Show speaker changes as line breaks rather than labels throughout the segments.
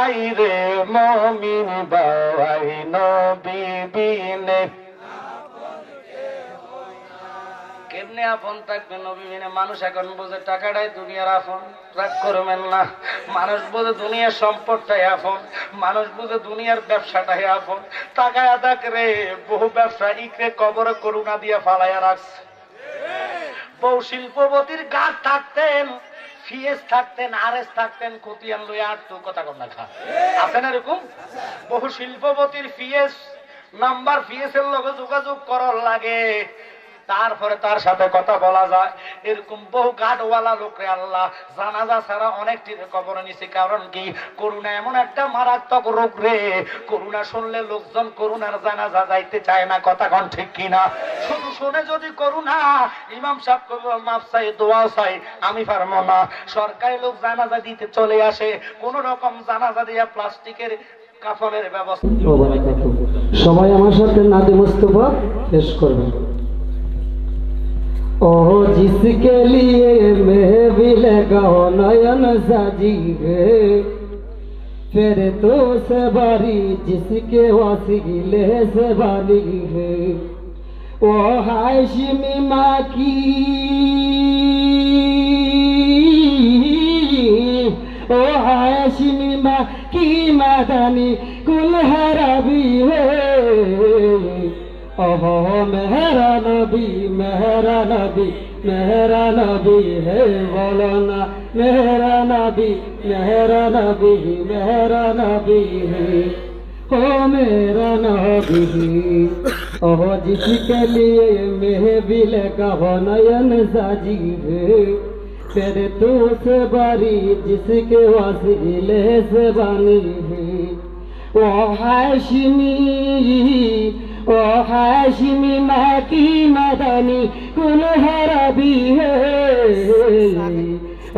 আইরে মুমিন বাওয়াই নবী বিনে কেমনে আপন থাকবে নবী বিনে? মানুষ এখন বোঝে টাকাটাই দুনিয়ার আপন, রাগ করবেন না। মানুষ বোঝে দুনিয়ার সম্পদটাই আপন, মানুষ বোঝে দুনিয়ার ব্যবসাটাই আপন। টাকায় আদাক রে বহু ব্যবসা ইকরে কবরে করুণা দিয়ে ফালাইয়া রাখছে। বহু শিল্পপতির গাছ থাকতেন, ফিএস থাকতেন, আরএস থাকতেন, কতিয়ান লইয়া আটটু কথা কম না খা আছেন এরকম। বহু শিল্পপতির ফিএস নাম্বার, ফিএস এর লগে যোগাযোগ করার লাগে, তারপরে তার সাথে কথা বলা যায়। এরকম বহু গাডওয়ালা লোকরে আল্লাহ জানাজা ছাড়া অনেকটির কবরে নিছে। কারণ কি? করুণা এমন একটা মারাত্মক রোগ রে, করুণা শুনলে লোকজন করুণার জানাজা যাইতে চায় না। কথা কোন ঠিক কিনা? শুধু শুনে যদি করুণা, ইমাম সাহেব কবে মাফ চাই, দোয়া চাই, আমি পারবো না। সরকারি লোক জানাজা দিতে চলে আসে, কোন রকম জানাজা দিয়া প্লাস্টিকের কাফনের ব্যবস্থা।
সবাই আমার সাথে নাতে মুস্তফা পেশ করবেন। ओ जिसके लिए महफिल गाओ नयन साजिए, फिर तो से बारी जिसके वासिले से बाली है। ओ हाशिमी माँ की, ओ हाशिमी माँ की मदनी कुल हरबी है। ओहो मेरा नबी, मेरा नबी, मेरा नबी है। बोलो ना मेरा नबी, मेरा नबी, मेरा नबी है। ओ मेरा नबी, ओहो जिसके लिए महफिल कहो नयन साजी है। फिर तू से बारी जिसके वासिले से बानी है। ओ हाशिमी, ओ हाशिमी माँ की मदनी कुल हरबी है।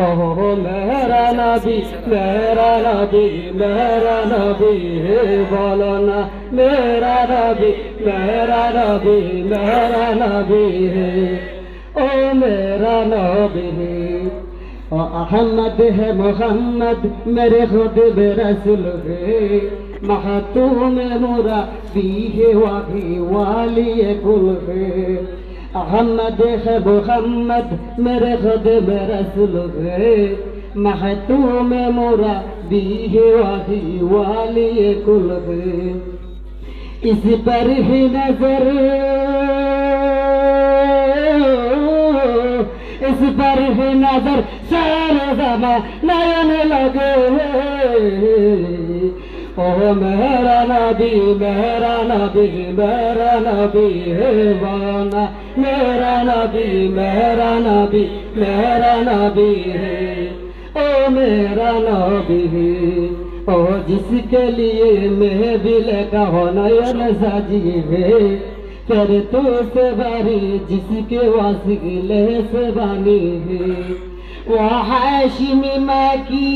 ओहो मेरा नबी, मेरा नबी, मेरा नबी है। बोलो ना मेरा नबी, मेरा नबी, मेरा नबी है। ओ मेरा नबी है। ओ अहमद है मोहम्मद मेरे खुद रसूल है। महतूम मुरा भी है वाही वाली कुल है। अहमद है मोहम्मद मेरे खुद रसूल है। महतूम मुरा भी है वाही वाली कुल है। इस पर ही नजर, इस पर ही नजर सारे ज़मां नयन लगे। ओ मेरा नबी, मेरा नबी, मेरा नबी है। वाना मेरा नबी, मेरा नबी, मेरा नबी है। ओ मेरा नबी है। ओ जिसके लिए महफिल कहो नयन साजी है। फिर तो से बारी जिसके वासिले से बानी है। वो हाशिमी माँ की,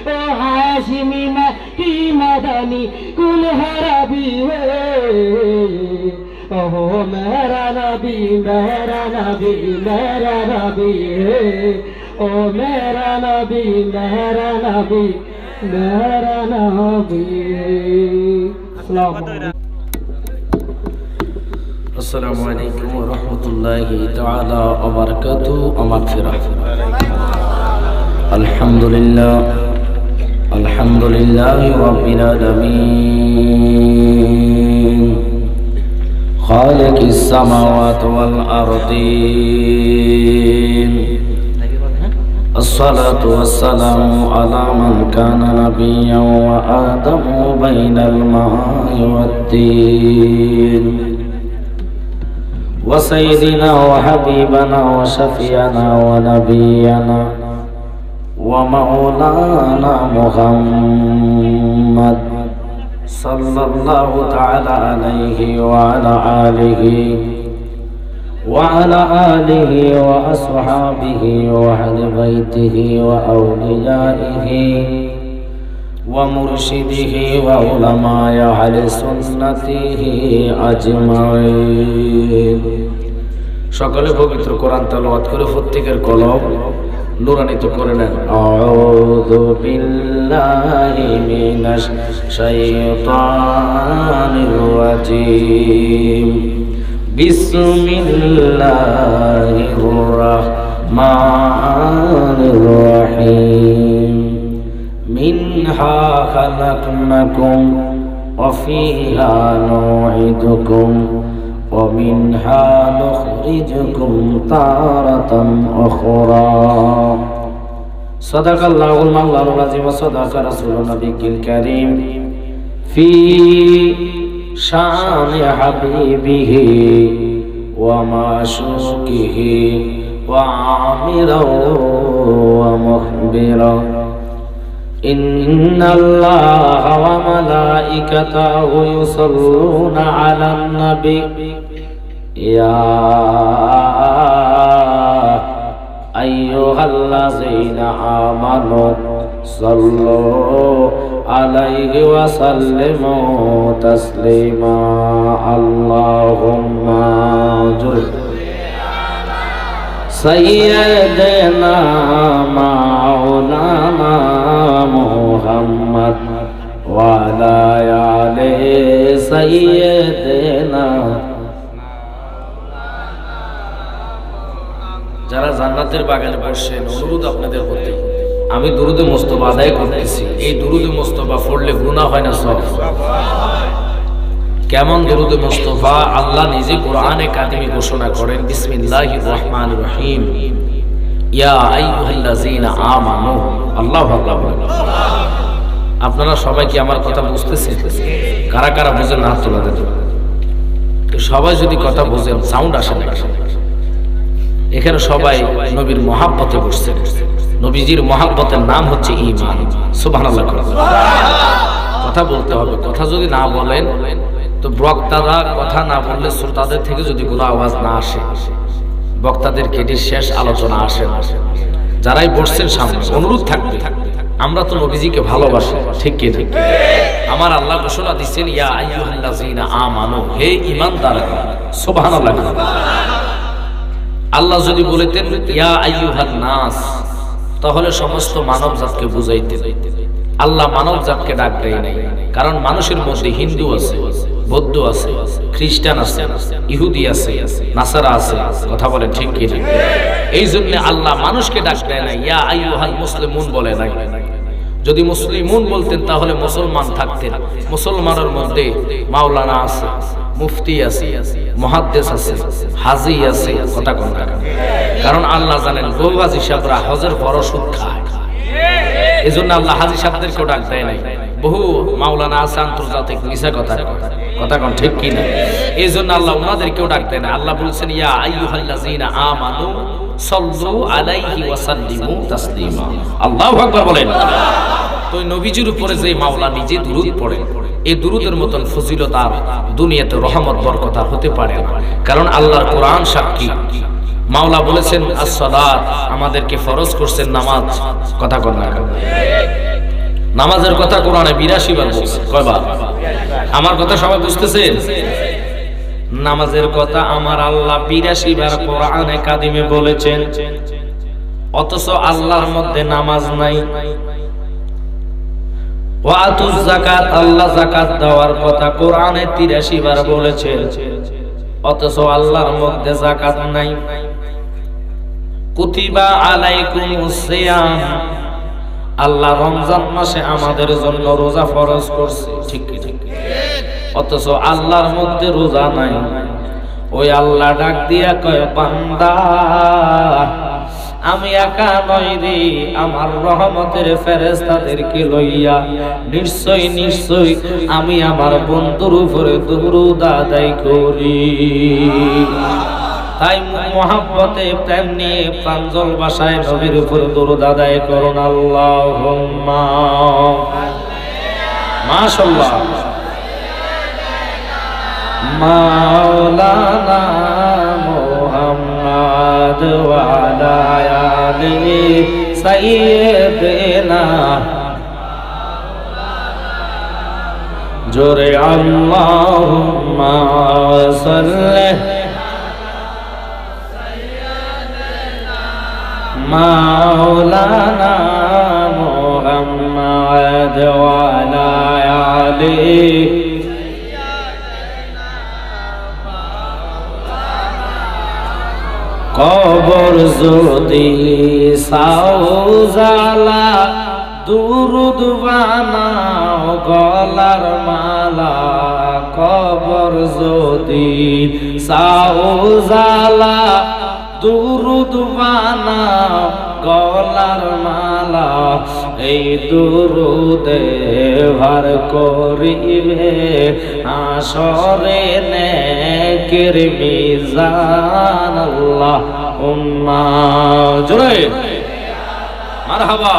ओ हाशिमी माँ की मदनी कुल हरबी है। ओहो मेरा नबी, मेरा नबी, मेरा नबी है। ओ मेरा नबी, मेरा नबी, मेरा नबी है।
अस्सलामु अलैकुम व रहमतुल्लाहि ताला व बरकातुहू व मगफिरह। अल्हम्दुलिल्लाह, अल्हम्दुलिल्लाहि रब्बिल आलमीन, खालिकिस समावाति वल अर्दीन। अस्सलातु वस्सलामु अला मन काना नबिय्यन व आदमु बैनल मा'i वद्दीन। व सय्यिदिना व हबीबना व शफीअना व नबिय्यना व मौलाना मुहम्मद सल्लल्लाहु तआला अलैहि व अला आलिहि وعلى آله وأصحابه وأهل بيته وأوليائه ومرشده وعلماء أهل سنته أجمعين। সকলে পবিত্র কোরআন তেলাওয়াত করে প্রত্যেকের কলব নুরান্বিত করে নেন। আউযু বিল্লাহি মিনাশ শাইতানির রাজিম। বিসমিল্লাহির রাহমানির রাহিম। মিনহা খালাকনাকুম ওয়া ফিহা নুঈদুকুম ওয়া মিনহা নুখরিজুকুম তারাতান উখরা। সাদাকাল্লাহুল মাওলানাল আযীম ওয়া সাদাকা রাসূলুন নবিয়্যিল কারীম ফি শানি হাবিবিহি ওয়া মাশুকিহি ওয়া আমিরা ওয়া মুখবিরা। ইন্নাল্লাহা ওয়া মালাইকাতাহু ইউসাল্লুনা আলান নবী ইয়া আইয়ুহাল্লাযীনা আমানু সাল্লু আলাইহি ওয়া সাল্লিমু তাসলিমা। আল্লাহুম্মা সাইয়্যিদানা মাওলানা মুহাম্মদ ওয়া আলা আলি সাইয়্যিদিনা। যারা জান্নাতের বাগানে বসেন, অনুরোধ আপনাদের প্রতি, আমি দুরুদে মুস্তাফা আদায় করতেছি। এই দুরুদে মুস্তাফা পড়লে গুনাহ হয় না সওয়াব? কেমন দুরুদে মুস্তাফা? আল্লাহ নিজে কোরআনে কারিমে ঘোষণা করেন, বিসমিল্লাহির রহমানির রহিম, ইয়া আইয়ুহাল্লাযীনা আমানু। আল্লাহু আকবার। আপনারা সবাই কি আমার কথা বুঝতেছেন? কারা কারা বুঝেন না হাত তোলা দেন। তো সবাই যদি কথা বুঝেন, সাউন্ড আসে না। এখানে সবাই নবীর মহাব্বতে বসছেন। নবীজির মহাব্বতের নাম হচ্ছে ঈমান। সুবহানাল্লাহ। কথা বলতে হবে। কথা যদি না বলেন তো বক্তারা কথা না বললে শ্রোতাদের থেকে যদি কোনো আওয়াজ না আসে, বক্তাদের কেটে শেষ আলোচনা আসে না। যারাই বসছেন সামনে, অনুরোধ থাকবে, আমরা তো নবীজিকে ভালোবাসি, ঠিক কি ঠিক? আমার আল্লাহ ঘোষণা দিচ্ছেন, ইয়া আইয়ুহাল্লাযীনা আমানু, হে ঈমানদাররা। সুবহানাল্লাহ। আল্লাহ যদি বলতেন ইয়া আইয়ুহান নাস, তাহলে সমস্ত মানব জাতকে বুঝাইতেন। আল্লাহ মানব জাতকে ডাক দেয় নাই, কারণ মানুষের মধ্যে হিন্দু আছে, বৌদ্ধ আছে, খ্রিস্টান আছে, ইহুদি আছে, নাসারা আছে। কথা বলেন ঠিক কি ঠিক? এই জন্য আল্লাহ মানুষকে ডাক দেয় নাই, ইয়া আইয়ুহাল মুসলিমুন বলে নাই। যদি মুসলিমুন বলতেন তাহলে মুসলমান থাকতেন। মুসলমানের মধ্যে মাওলানা আছে, মুফতি আছে, মুহাদ্দিস আছে, হাজী আছে। কথা কোন টাকা? কারণ আল্লাহ জানেন বহু হাজী সাহেবরা হজের পর সুদ খায়। এজন্য আল্লাহ হাজী সাহেবদেরকেও ডাক দেয় নাই। বহু মাওলানা আছে আন্তর্জাতিক মিশা কথা কোন ঠিক কি না? এই জন্য আল্লাহ ওনাদেরকেও ডাক দেয় না। আল্লাহ বলছেন, ইয়া আইয়ুহাল্লাযীনা আমানু সাল্লু আলাইহি ওয়া সাল্লিমু তাসলিমা। আল্লাহু আকবার বলেন। তো নবীজির উপরে যে মাওলা নিজে দুরূদ পড়ে, এই দুরূদের মতন ফজিলত আর দুনিয়াতে রহমত বরকত হতে পারে না। কারণ আল্লাহর কোরআন সাক্ষী। মাওলা বলেছেন as-সালাত, আমাদেরকে ফরজ করছেন নামাজ। কথা কোন না? নামাজের কথা কোরআনে 82 বার বলছে। কয়বার? আমার কথা সবাই বুঝতেছেন? নামাজের কথা আমার আল্লাহ 82 বার কোরআনে কাদিমে বলেছেন, অথচ আল্লাহর মধ্যে নামাজ নাই। ওয়াতুজ যাকাত, আল্লাহ যাকাত দেওয়ার কথা কোরআনে 83 বার বলেছেন, অথচ আল্লাহর মধ্যে যাকাত নাই। কুতিবা আলাইকুমুস সিয়াম, আল্লাহ রমজান মাসে আমাদের জন্য রোজা ফরজ করছে, ঠিক কি ঠিক? অথচ আল্লাহর মধ্যে রোজা নাই। ওই আল্লাহ ডাক দিয়া কয়, বান্দা আমি একা নই রে, আমার রহমতের ফেরেশতাদেরকে লইয়া নিশ্চয় নিশ্চয় আমি আমার বন্ধুর উপরে দুরূদ আদায় করি। তাই মুহাব্বতে প্রেম নিয়ে প্রাঞ্জল ভাষায় নবীর উপর দুরূদ আদায় করুন। আল্লাহুম্মা মাশাআল্লাহ। মাওলানা মুহাম্মদ ওয়া আলা আলি সাইয়্যিদিনা, জোরে আল্লাহুম্মা সাল্লি মাওলানা মুহাম্মদ ওয়া আলা আলিহি কবর যদি সাউজালা দুরুদ বানাও গলার মালা কবর যদি সাউজালা দুরুদ বানাও গলার মালা এই দুরুদে ভার করিবে হাসরে নেকের মিজান আল্লাহ উম্মা জোরে মারহাবা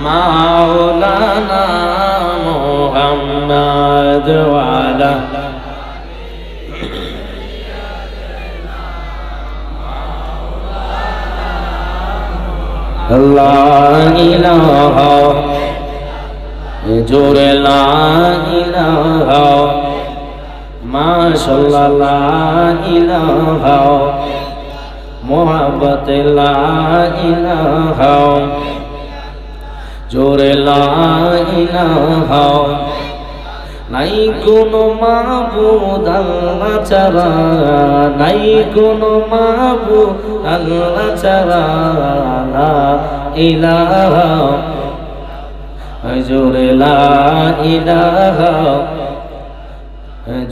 মাওলানা মুহাম্মদ ওয়া আলা লা ইলাহা জোরে লা ইলাহা মাশাআল্লাহ লা ইলাহা মুহাব্বত লা ইলাহা জোরে লা ইলাহা নাই কোনো মাবুদ আল্লাহ ছাড়া নাই কোনো মাবুদ আল্লাহ ছাড়া লা ইলাহা জোরে লা ইলাহা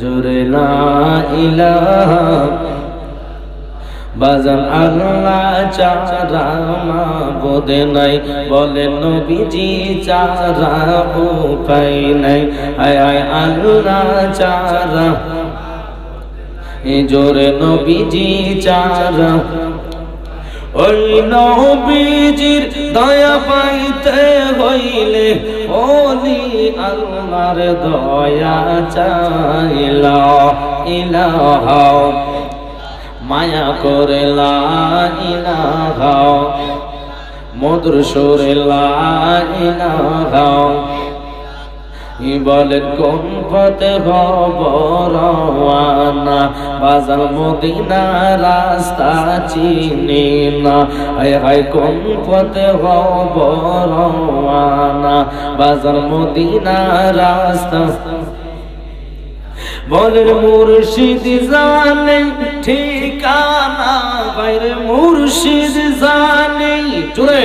জোরে লা ইলাহা বাজান আল্লাহ চারা মাবুদ নাই বলেন নবীজি চারা উপায় নাই আয় আয় আল্লাহ চারা জোরে নবীজি চারা ওই নবীজির দয়া পাইতে হইলে ওলি আল্লাহর দয়া চাইলা ইলাহা মায়া করে লা ইলাহা মধুর সুরে লা ইলাহা বলেন কোন পথে হব রওয়ানা বাজার মদিনা রাস্তা চিনি না হায় হায় কোন পথে হব রওয়ানা বাজার মদিনা রাস্তা বলের মুর্শিদ জানে ঠিকানা বাইরে মুর্শিদ জানে জোরে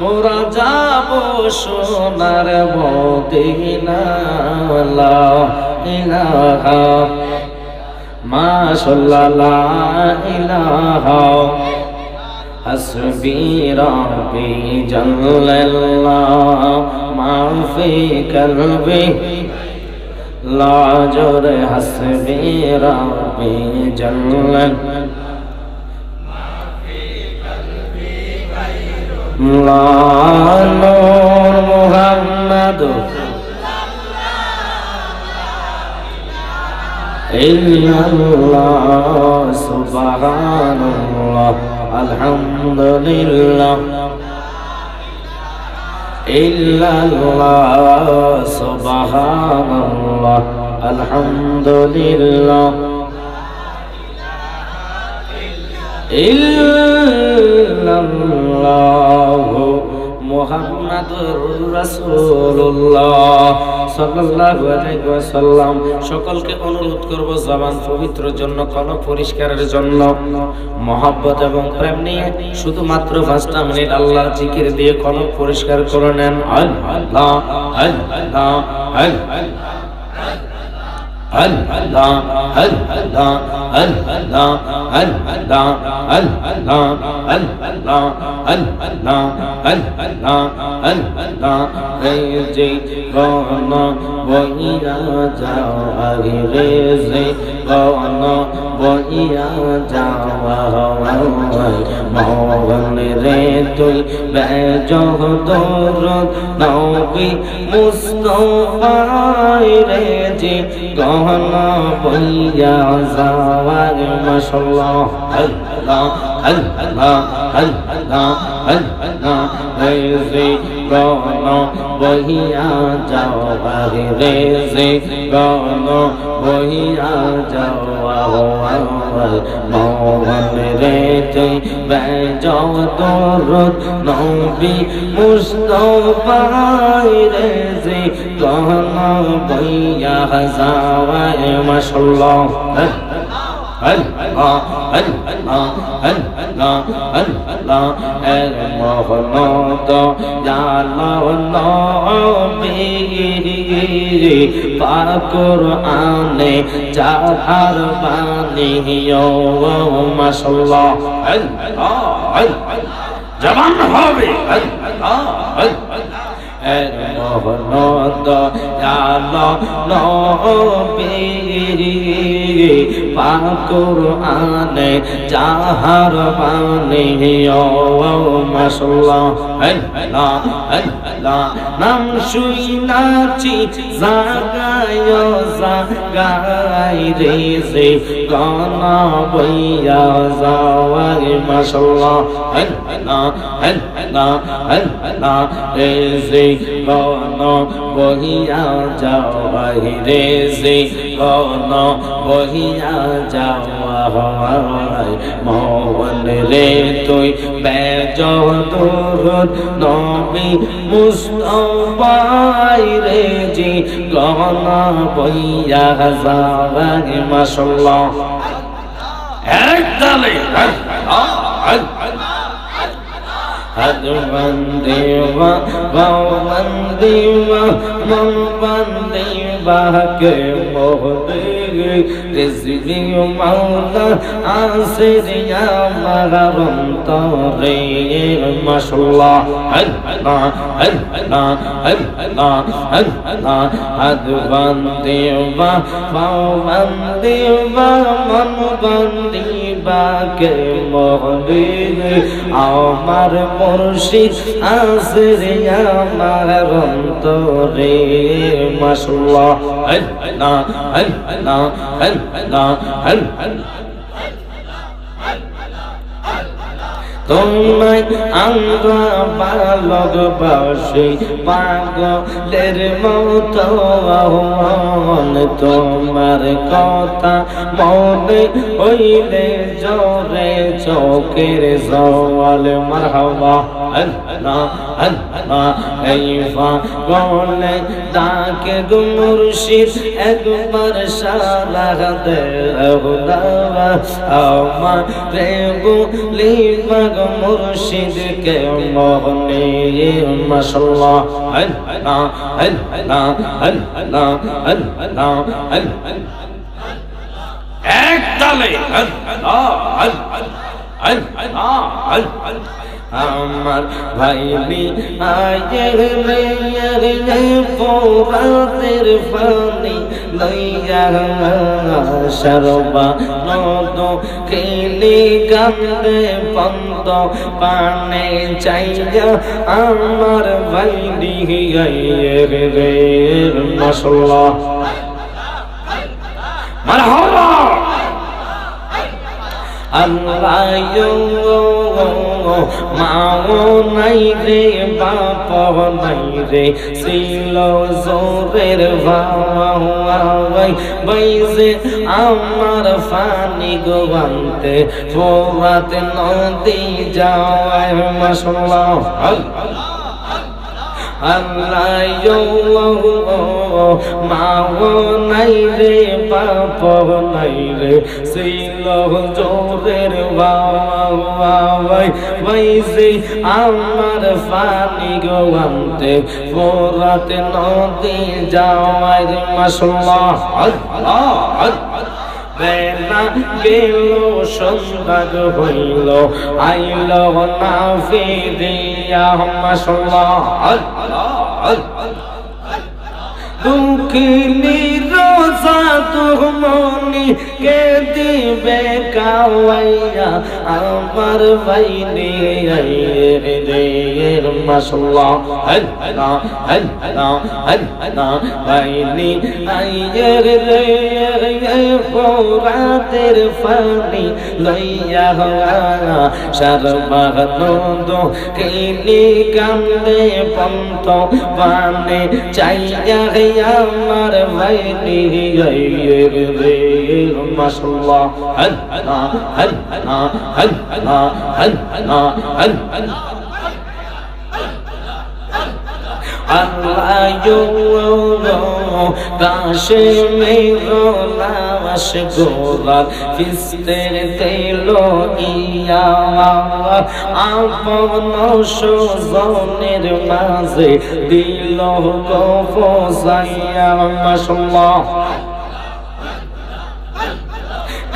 মোরা যাব সোনার মদিনা লা ইলাহা মাশাআল্লাহ লা ইলাহা হাসবি রাব্বি জাল্লাল্লাহ মা ফি কলবি লা জোরে হাসবি রাব্বি জাল্লাল্লাহ লা নূর মুহাম্মদ ইল্লাল্লাহ সুবহানাল্লাহ আলহামদুলিল্লাহ ইল্লাল্লাহ সুবহানাল্লাহ আলহামদুলিল্লাহ ইল্লাল্লাহ মুহাম্মাদুর রাসূলুল্লাহ সাল্লাল্লাহু আলাইহি ওয়াসাল্লাম। সকলকে অনুরোধ করব জবান পবিত্রের জন্য, কলব পরিষ্কারের জন্য, মহব্বত এবং প্রেম নিয়ে শুধুমাত্র 5টা মিনিট আল্লাহর জিকির দিয়ে কলব পরিষ্কার করে নেন। আল্লাহ আল্লাহ আল্লাহ Allah Allah Allah Allah Allah Allah Allah Allah Allah এই যে কোন বইয়া যাও আরে যে কোন বইয়া যাও মওলানা রে তুই বেজহ দরদ নবী মুস্তাফা রে যে গহনা বইয়া যাওয়ার মাশাআল্লাহ আল্লাহ আল্লাহ আল্লাহ আল্লাহ রে গহনা বইয়া যাওয়ার রে গহনা বহিয়া যাওয়া মোহন রে তুই বেজাও দরুদ নবী মুস্তাফার রে যে গানা বহিয়া যাওয়া মাশাআল্লাহ Allah Allah Allah Allah el mohonodo ya Allah bi pa Qur'ane jahar bani yo mashallah Allah Allah jaban hobe Allah el mohonodo ya Allah pa Qur'ane jahar bani yo mashallah Allah Allah nam শুইনাছি জাগায় জাগায় রে যে গানা বইয়া যাওয়ায় মাশাআল্লাহ Allah Allah Allah রে যে গানা বইয়া যাওয়ায় রে যে গানা বহিয়া যাওয়ায় মোহন রে তুই বেজাও দরুদ নবী মুস্তাফার রে জি গানা বহিয়া যাওয়ায় মাশাআল্লাহ এক তালে Advandiva, Bhavandiva, Mambandiva, ke mohde, Rizvi Maula, Asiriya Maharam Tare, Mashallah, Allah, Allah, Allah, Allah, Advandiva, Bhavandiva, Mambandiva, ke mohde, Amar মুর্শিদ আছে রে আমার অন্তরে মাশাআল্লাহ আল্লাহ আল্লাহ আল্লাহ আল্লাহ তোমায় আমরা ভালোবাসি পাগলের মতো তোমার কথা মনে হইলে জোরে চোখের জল মারহাবা আল্লাহ আল্লাহ এই পাগলে ডাকে গো মুর্শিদ একবার সালাহ দে খুদা আমার রে বলি মুর্শিদ কে মোহনে মাশাআল্লাহ আল্লাহ আল্লাহ আল্লাহ আল্লাহ আল্লাহ এক তালে আল্লাহ আল্লাহ আল্লাহ আমার ভাইলি আয়ে রে পোরাতের পানি লইয়া সরবা নদ খেলি কান্দে পন্দ পানে চাইয়া আমার ভাইলি আয়ে রে মাশাআল্লাহ মারহাবা আল্লাহ মাও নাই রে বাপ নাই রে ছিল জোরের ভাই বাইজে আমার ফানি গোয়ান্তে ফোরাত নদী যাওয়ায় মাশাআল্লাহ আল্লাহ মাও নাই রে বাপ নাই রে ছিল জোরের ভাই বাইজে আমার ফানি গোয়ান্তে ফোরাত নদী যাওয়ায় মাশাআল্লাহ আল্লাহ বেলা গেল সন্ধ্যা হইল আইল না ফিরিয়া মাশাআল্লাহ দুঃখিনী রোজা তুমনি কে দিবে কাওয়াইয়া আমার ভাইনি রে মাশাআল্লাহ আল্লাহ আল্লাহ আল্লাহ ভাইনি রে ফোরাতের ফানি লইয়া সর্বনন্দ কিনি কান্দে পন্ত বানে চাইয়া আমার ভাইনি রে মাশাআল্লাহ আল্লাহ আল্লাহ আল্লাহ আল্লাহ আল্লাহ কাশে মেঘলাশ গোলাল ফিস্তে তেলো ইয়া আপন সুজনের মাঝে দিল গো ফসাইয়া মাশাআল্লাহ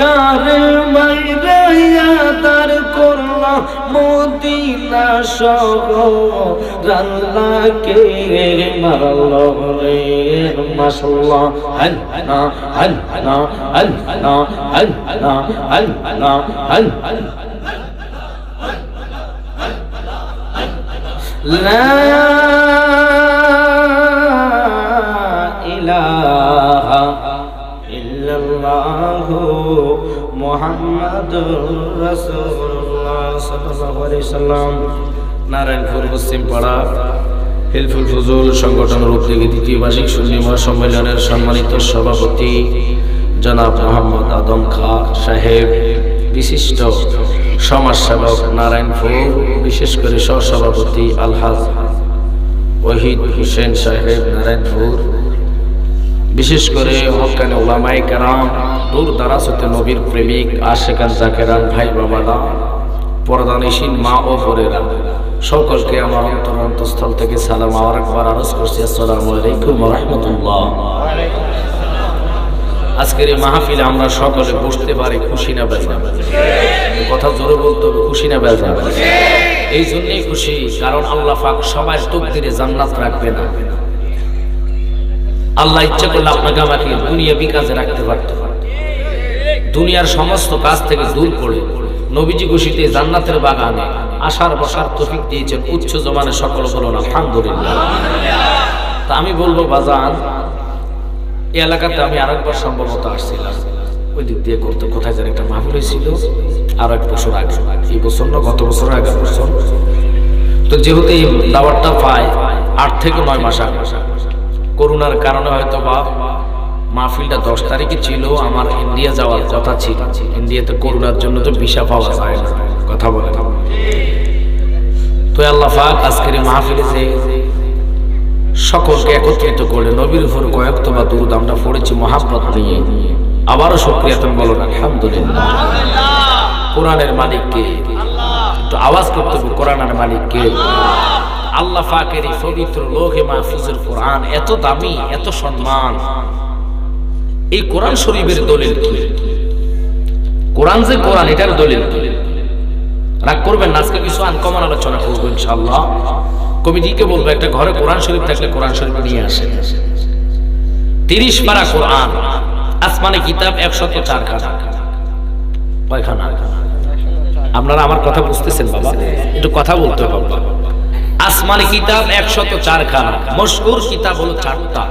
কারে মাইরাইয়া তার করলা মদিনা শহর আল্লাহকে মারলো রে মাশাআল্লাহ আল্লাহ আল্লাহ আল্লাহ আল্লাহ আল্লাহ লা ইলাহা ইল্লাল্লাহু মুহাম্মাদুর রাসূলুল্লাহ সাল্লাল্লাহু আলাইহি সাল্লাম। নারায়ণপুর পশ্চিম পাড়া হিলফুল ফজল সংগঠনের উদ্যোগে দ্বিতীয় বার্ষিক সুন্নি মহাসম্মেলনের সম্মানিত সভাপতি জনাব মোহাম্মদ আদম খা সাহেব, বিশিষ্ট সমাজসেবক নারায়ণপুর, বিশেষ করে সহসভাপতি আলহাজ ওহিদ হোসেন সাহেব নারায়ণপুর, বিশেষ করে হক্কানি উলামায়ে কেরাম, দূর দারাজ হতে নবীর প্রেমিক আশিকান জাকেরান ভাই বাবারা, পর্দানিশীন মা ও বোনেরা, সকলকে আমার অন্তরস্থল থেকে সালাম আর একবার আরজ করছি, আসসালামু আলাইকুম ওয়া রাহমাতুল্লাহ। আজকের এই মাহফিলে আমরা সকলে বসতে পারি, খুশি না বেজা? কথা জোরে বলতে হবে, খুশি না বেজা? এই জন্যই খুশি, কারণ আল্লাহ পাক সবার তকদিরে জান্নাত রাখবে না। আল্লাহ ইচ্ছা করলে আপনাকে আমাকে দুনিয়াবি কাজে রাখতে পারত, দুনিয়ার সমস্ত কাজ থেকে দূর করে নবীজি ঘোষিত জান্নাতের বাগানে আসার বসার তৌফিক দিয়েছেন। উচ্চ জমানে সকল বলুন আলহামদুলিল্লাহ। তা আমি বলবো বাজান, এই এলাকাতে আমি আরেকবার সম্ভবত আসছিলাম, ওই দিক দিয়ে করতে কোথায় যেন একটা মাহফিল হয়েছিল আরো 1 বছর আগে, এই বছর না গত বছর আগে বছর। তো যেহেতু এই দাওয়াতটা পায় 8 থেকে 9 মাস আগে, করোনার কারণে হয়তো বা মাহফিলটা 10 তারিখে ছিল, আমার ইন্ডিয়া যাওয়ার কথা ছিল। ইন্ডিয়াতে করোনার জন্য তো ভিসা পাওয়া যায় না, কথা বলে। তো আল্লাহ পাক আজকের এই মাহফিলে যে সকলকে একত্রিত করে নবীর উপর কয়েকতবা দুরূদ আমরা পড়েছি মহাব্বত নিয়ে, আবারও শুকরিয়া তুমি বলো আলহামদুলিল্লাহ। কোরআনের মালিক কে? একটু আওয়াজ করতে হবে, কোরআনের মালিক কে? আল্লাহ পাকের এই পবিত্র লৌহে মাহফুজের কোরআন এত দামি, এত সম্মান। এই কোরআন শরীফের দলিল কি? কোরআন যে কোরআন, এটার দলিল কি? রাগ করবেন না, আজকে কিছু আনকমন আলোচনা করবো ইনশাআল্লাহ। কমিটিকে বলবো একটা ঘরে কোরআন শরীফ থাকলে কোরআন শরীফ নিয়ে আসে। 30 পারা কোরআন, আসমানি কিতাব 104 খানা। কয়খানা? আপনারা আমার কথা বুঝতেছেন বাবা? একটু কথা বলতে হবে। আসমানি কিতাব 104 খানা, মশহুর কিতাব হলো 4টা,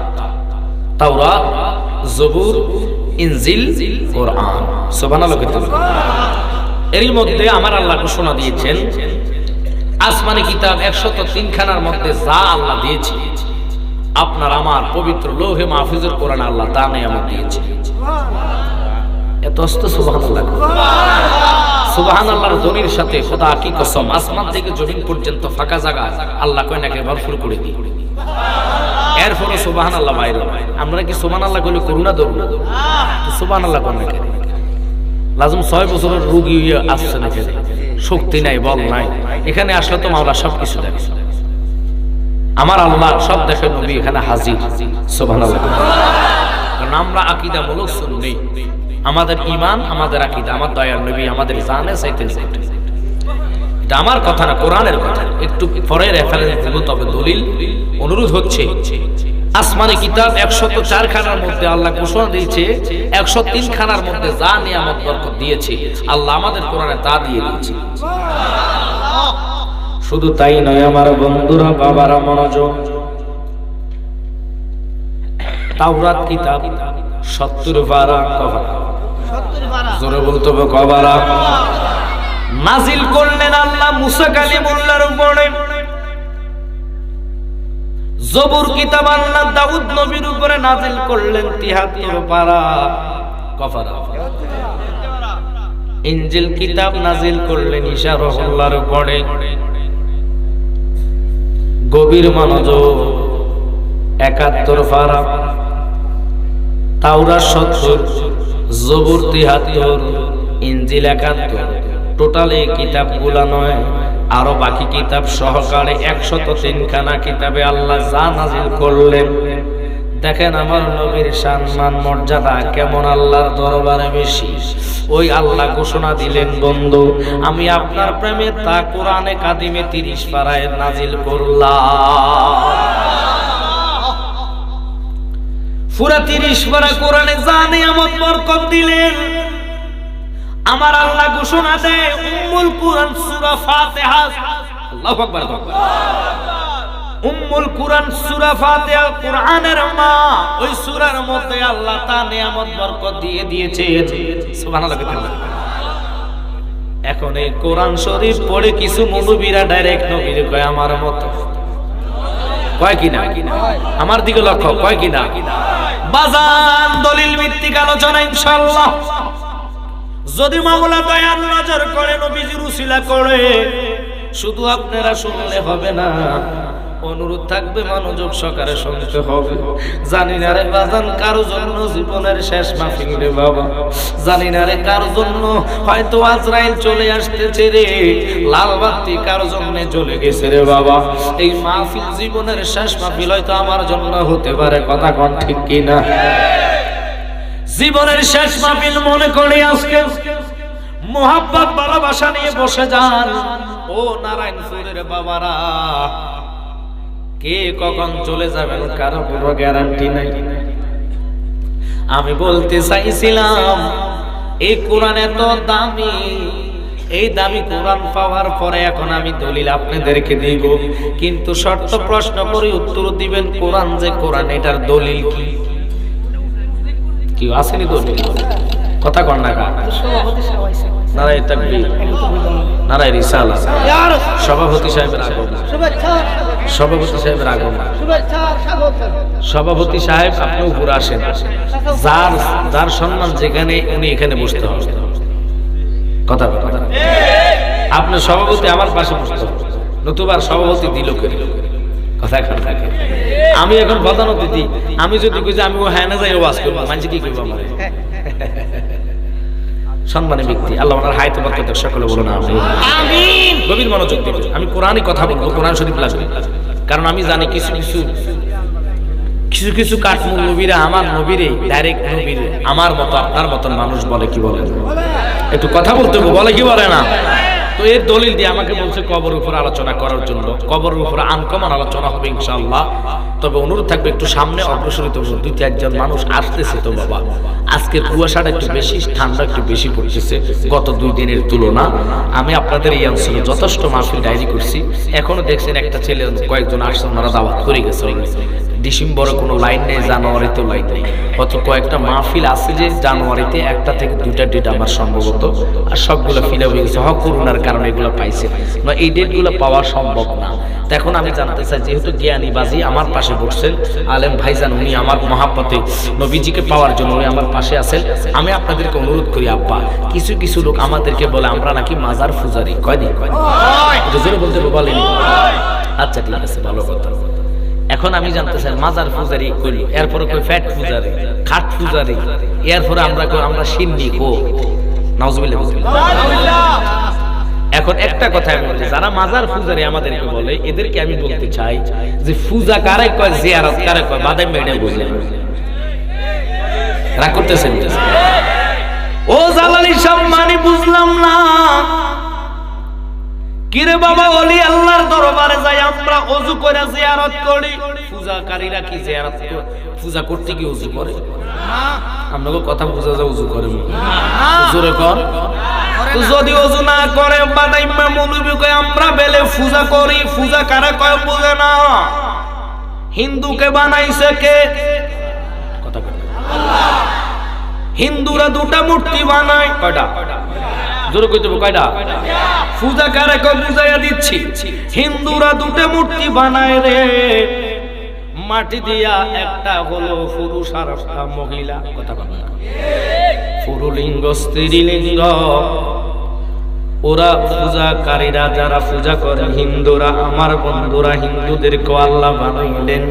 তাওরাত, জবুর, ইনজিল, কোরআন। সুবহানাল্লাহ। এর মধ্যে আমার আল্লাহ ঘোষণা দিয়েছেন আসমানি কিতাব 103 খানার মধ্যে যা আল্লাহ দিয়েছে, আপনার আমার পবিত্র লৌহে মাহফুজের কোরআন আল্লাহ তা নিয়ামত দিয়েছে। এত অস্ত সুবহানাল্লাহ। সুবহানাল্লাহর ধ্বনির সাথে খোদা কি কসম, আসমান থেকে জমিন পর্যন্ত ফাঁকা জায়গা আল্লাহ কয় নাকি ভরপুর করে দিই। এরপরে সুবহানাল্লাহ বাইরে। আমরা কি সুবহানাল্লাহ বলে করুণা ধরবো? তো সুবহানাল্লাহ কোন নাকি লাজম 6 বছরের রোগী আসছে নাকি, শক্তি নাই, বল নাই। এখানে আসলে তো মাওলা সবকিছু দেখে, আমার আল্লাহ সব দেখে, নবী এখানে হাজির। সুবহানাল্লাহ। কারণ আমরা আকীদামূলক সুন্নি, আমাদের ঈমান, আমাদের আকীদা, আমার দয়ার নবী আমাদের জানে চাইতে চাইতে। এটা আমার কথা না, কোরআনের কথা। একটু পরে রেফারেন্স দেব, তবে দলিল অনুরোধ হচ্ছে আসমানি কিতাব 104 খানার মধ্যে আল্লাহ ঘোষণা দিয়েছে, 103 খানার মধ্যে যা নিয়ামত বরকত দিয়েছে আল্লাহ আমাদের কোরআনে তা দিয়ে দিয়েছে। শুধু তাই নয় আমার বন্ধুরা, বাবারা মনোযোগ, তাওরাত কিতাব 70 পারা, জোরে বলতে হবে কবারা, নাজিল করলেন আল্লাহ মুসা কালিমুল্লাহর উপরে। জবুর কিতাব আল্লাহ দাউদ নবীর উপরে নাজিল করলেন 73 পারা কফারা। ইনজিল কিতাব নাজিল করলেন ঈসা রাহুল্লাহর উপরে। গভীর মনোযোগ, 71 পারা, তাওরাত 70, জবুর 73, ইনজিল 71। টোটাল এই কিতাবগুলা নয়, আরো বাকি কিতাব সহকারে 103 খানা কিতাবে আল্লাহ যা নাজিল করলেন। দেখেন আমার নবীর সম্মান মর্যাদা কেমন আল্লাহর দরবারে বেশি। ওই আল্লাহ ঘোষণা দিলেন, বন্ধু আমি আপনার প্রেমে তা কোরআনে কাদিমে 30 পারায় নাজিল করলাম। পুরা 30 পারা কোরআনে যা নিয়ামত বরকত দিলেন, আমার আল্লাহ ঘোষণা দেয় উম্মুল কুরআন সূরা ফাতিহা। আল্লাহু আকবার। উম্মুল কুরআন সূরা ফাতিহা কোরআনের মা। ওই সূরার মধ্যে আল্লাহ তা নিয়ামত বরকত দিয়ে দিয়েছে। সুবহানাল্লাহ। এখন এই কোরআন শরীফ পড়ে কিছু মুনবিরা ডাইরেক্ট নবীর কয় আমার মত, কয় কিনা? আমার দিকে লক্ষ্য, কয় কিনা? বাজান দলিল ভিত্তিক আলোচনা ইনশাআল্লাহ। যদি মাওলা দয়াল নজর করে নবীজির উসিলা করে, শুধু আপনারা শুনলে হবে না, অনুরোধ থাকবে মনোযোগ সহকারে শুনতে হবে। জানি না রে বাজান কারো জন্য জীবনের শেষ মাহফিল রে বাবা, জানি না রে কারো জন্য হয়তো আজরাইল চলে আসতেছে রে, লাল বাতি কারো জন্য চলে গেছে রে বাবা। এই মাহফিল জীবনের শেষ মাহফিল হয়তো আমার জন্য হতে পারে, কথা কোন ঠিক কিনা? জীবনের শেষ মাহফিল মনে করে আজকে মোহাব্বত ভালোবাসা নিয়ে বসে যান। ও নারায়ণপুরের বাবারা, কে কখন চলে যাবেন কারো কোনো গ্যারান্টি নাই। আমি বলতে চাইছিলাম এই কোরআন এত দামি, এই দামি কোরআন পাওয়ার পরে এখন আমি দলিল আপনাদেরকে দিব, কিন্তু শর্ত প্রশ্ন করে উত্তর দিবেন কোরআন যে কোরআন এটার দলিল কি? কি আসেনি দলিল? কথা কর না কা? নারায়ে তাকবীর, নারায়ে রিসালাত। সভাপতি সাহেবের আগমন, সভাপতি সাহেবের আগমন। সভাপতি সাহেব আপনি উপরে আসেন, যার যার সম্মান যেখানে উনি এখানে বসতে হবে। কথা কথা আপনার সভাপতি আমার পাশে বসতে হবে, নতুবার সভাপতি দিল কে? কথা কথা আমি এখন প্রধান অতিথি, আমি যদি কই যে আমি ও হ্যাঁ না যাই ওয়াজ করব, মানুষ কি কইব আমারে? সম্মানী ব্যক্তি, আল্লাহ ওনার হায়াতে বরকত দেখ, সকলে বলুন আমিন। গভীর মনোযোগ দিন, আমি কোরআনই কথা বলবো, কোরআন শরীফ লাগবে। কারণ আমি জানি কিছু কিছু কিছু কিছু কাঠমুল নবীরা আমার নবীরে ডাইরেক্ট নবীর আমার মতো আপনার মতন মানুষ বলে কি বলে না, একটু কথা বলতে বলে কি বলে না। তো এর দলিল দিয়ে আমাকে বলছে কবরের উপর আলোচনা করার জন্য। কবরের উপর আনকমন আলোচনা হবে ইনশাআল্লাহ। তবে অনুরোধ থাকবে একটু সামনে অগ্রসরিত হন, 2-4 জন মানুষ আসতেছে তো বাবা। আজকে কুয়াশাটা একটু বেশি, ঠান্ডা একটু বেশি পড়তেছে গত 2 দিনের তুলনা। আমি আপনাদের এই অঞ্চলে যথেষ্ট মাহফিল ডায়েরি করছি, এখনো দেখছেন একটা ছেলে কয়েকজন আসছে, ওনারা দাওয়াত করে গেছে। ডিসেম্বরে কোনো লাইন নেই, জানুয়ারিতেও লাইন নেই, হয়তো কয়েকটা মাহফিল আছে যে জানুয়ারিতে 1টা থেকে 2টা ডেট আমার সম্ভবত, আর সবগুলো ফিল হয়ে গেছে। করোনার কারণে এগুলো পাইছে না, এই ডেটগুলো পাওয়া সম্ভব না। এখন আমি জানতে চাই, যেহেতু জ্ঞানী বাজি আমার পাশে বসছেন, আলেম ভাইজান উনি আমার মহাব্বতে নবীজিকে পাওয়ার জন্য উনি আমার পাশে আছেন, আমি আপনাদেরকে অনুরোধ করি আব্বা, কিছু কিছু লোক আমাদেরকে বলে আমরা নাকি মাজার পূজারি, কয়দিন জোরে বলতে বলেন? আচ্ছা ঠিক আছে, ভালো কথা। এখন আমি জানতে চাই মাজার পূজারি করি, এরপরে কই ফ্যাট পূজারি, খাট পূজারি, এরপরে আমরা কই আমরা সিন্নি কো নাউজুবিল্লাহ। এখন একটা কথা আমি বলি, যারা মাজার পূজারি আমাদেরকে বলে, এদেরকে আমি বলতে চাই যে পূজা কারে কয়, জিয়ারত কারে কয়, বাদাম মেডে বুঝে রাগ করতেছেন। ও জালালি সব মানে বুঝলাম না। কিরে বাবা, ওলি আল্লাহর দরবারে যাই আমরা ওযু করে জিয়ারত করি, পূজাকারীরা কি জিয়ারত করে? পূজা করতে কি ওযু করে? না, আমরাও কথা বুঝা যায় ওযু করে না, জোরে কর। তো যদি ওযু না করে বাদাইম্মা মৌলবি কয় আমরা বেলে পূজা করি, পূজা কারে কয় বুঝে না। হিন্দুকে বানাইছে কে? কথা কয় আল্লাহ। হিন্দুরা 2টা মূর্তি বানায়, কয়টা? জোরে কইতে কয়টা? পূজা কারে কয় বুঝাইয়া দিচ্ছি। হিন্দুরা 2টা মূর্তি বানায় রে, মাটি দিয়া একটা হলো পুরুষ আর একটা মহিলা, কথা বলে না, পুরুলিঙ্গ স্ত্রীলিঙ্গ। ওরা পূজাকারীরা যারা পূজা করে হিন্দুরা, আমার বন্ধুরা হিন্দুদেরকে আল্লাহ বানাইলেন।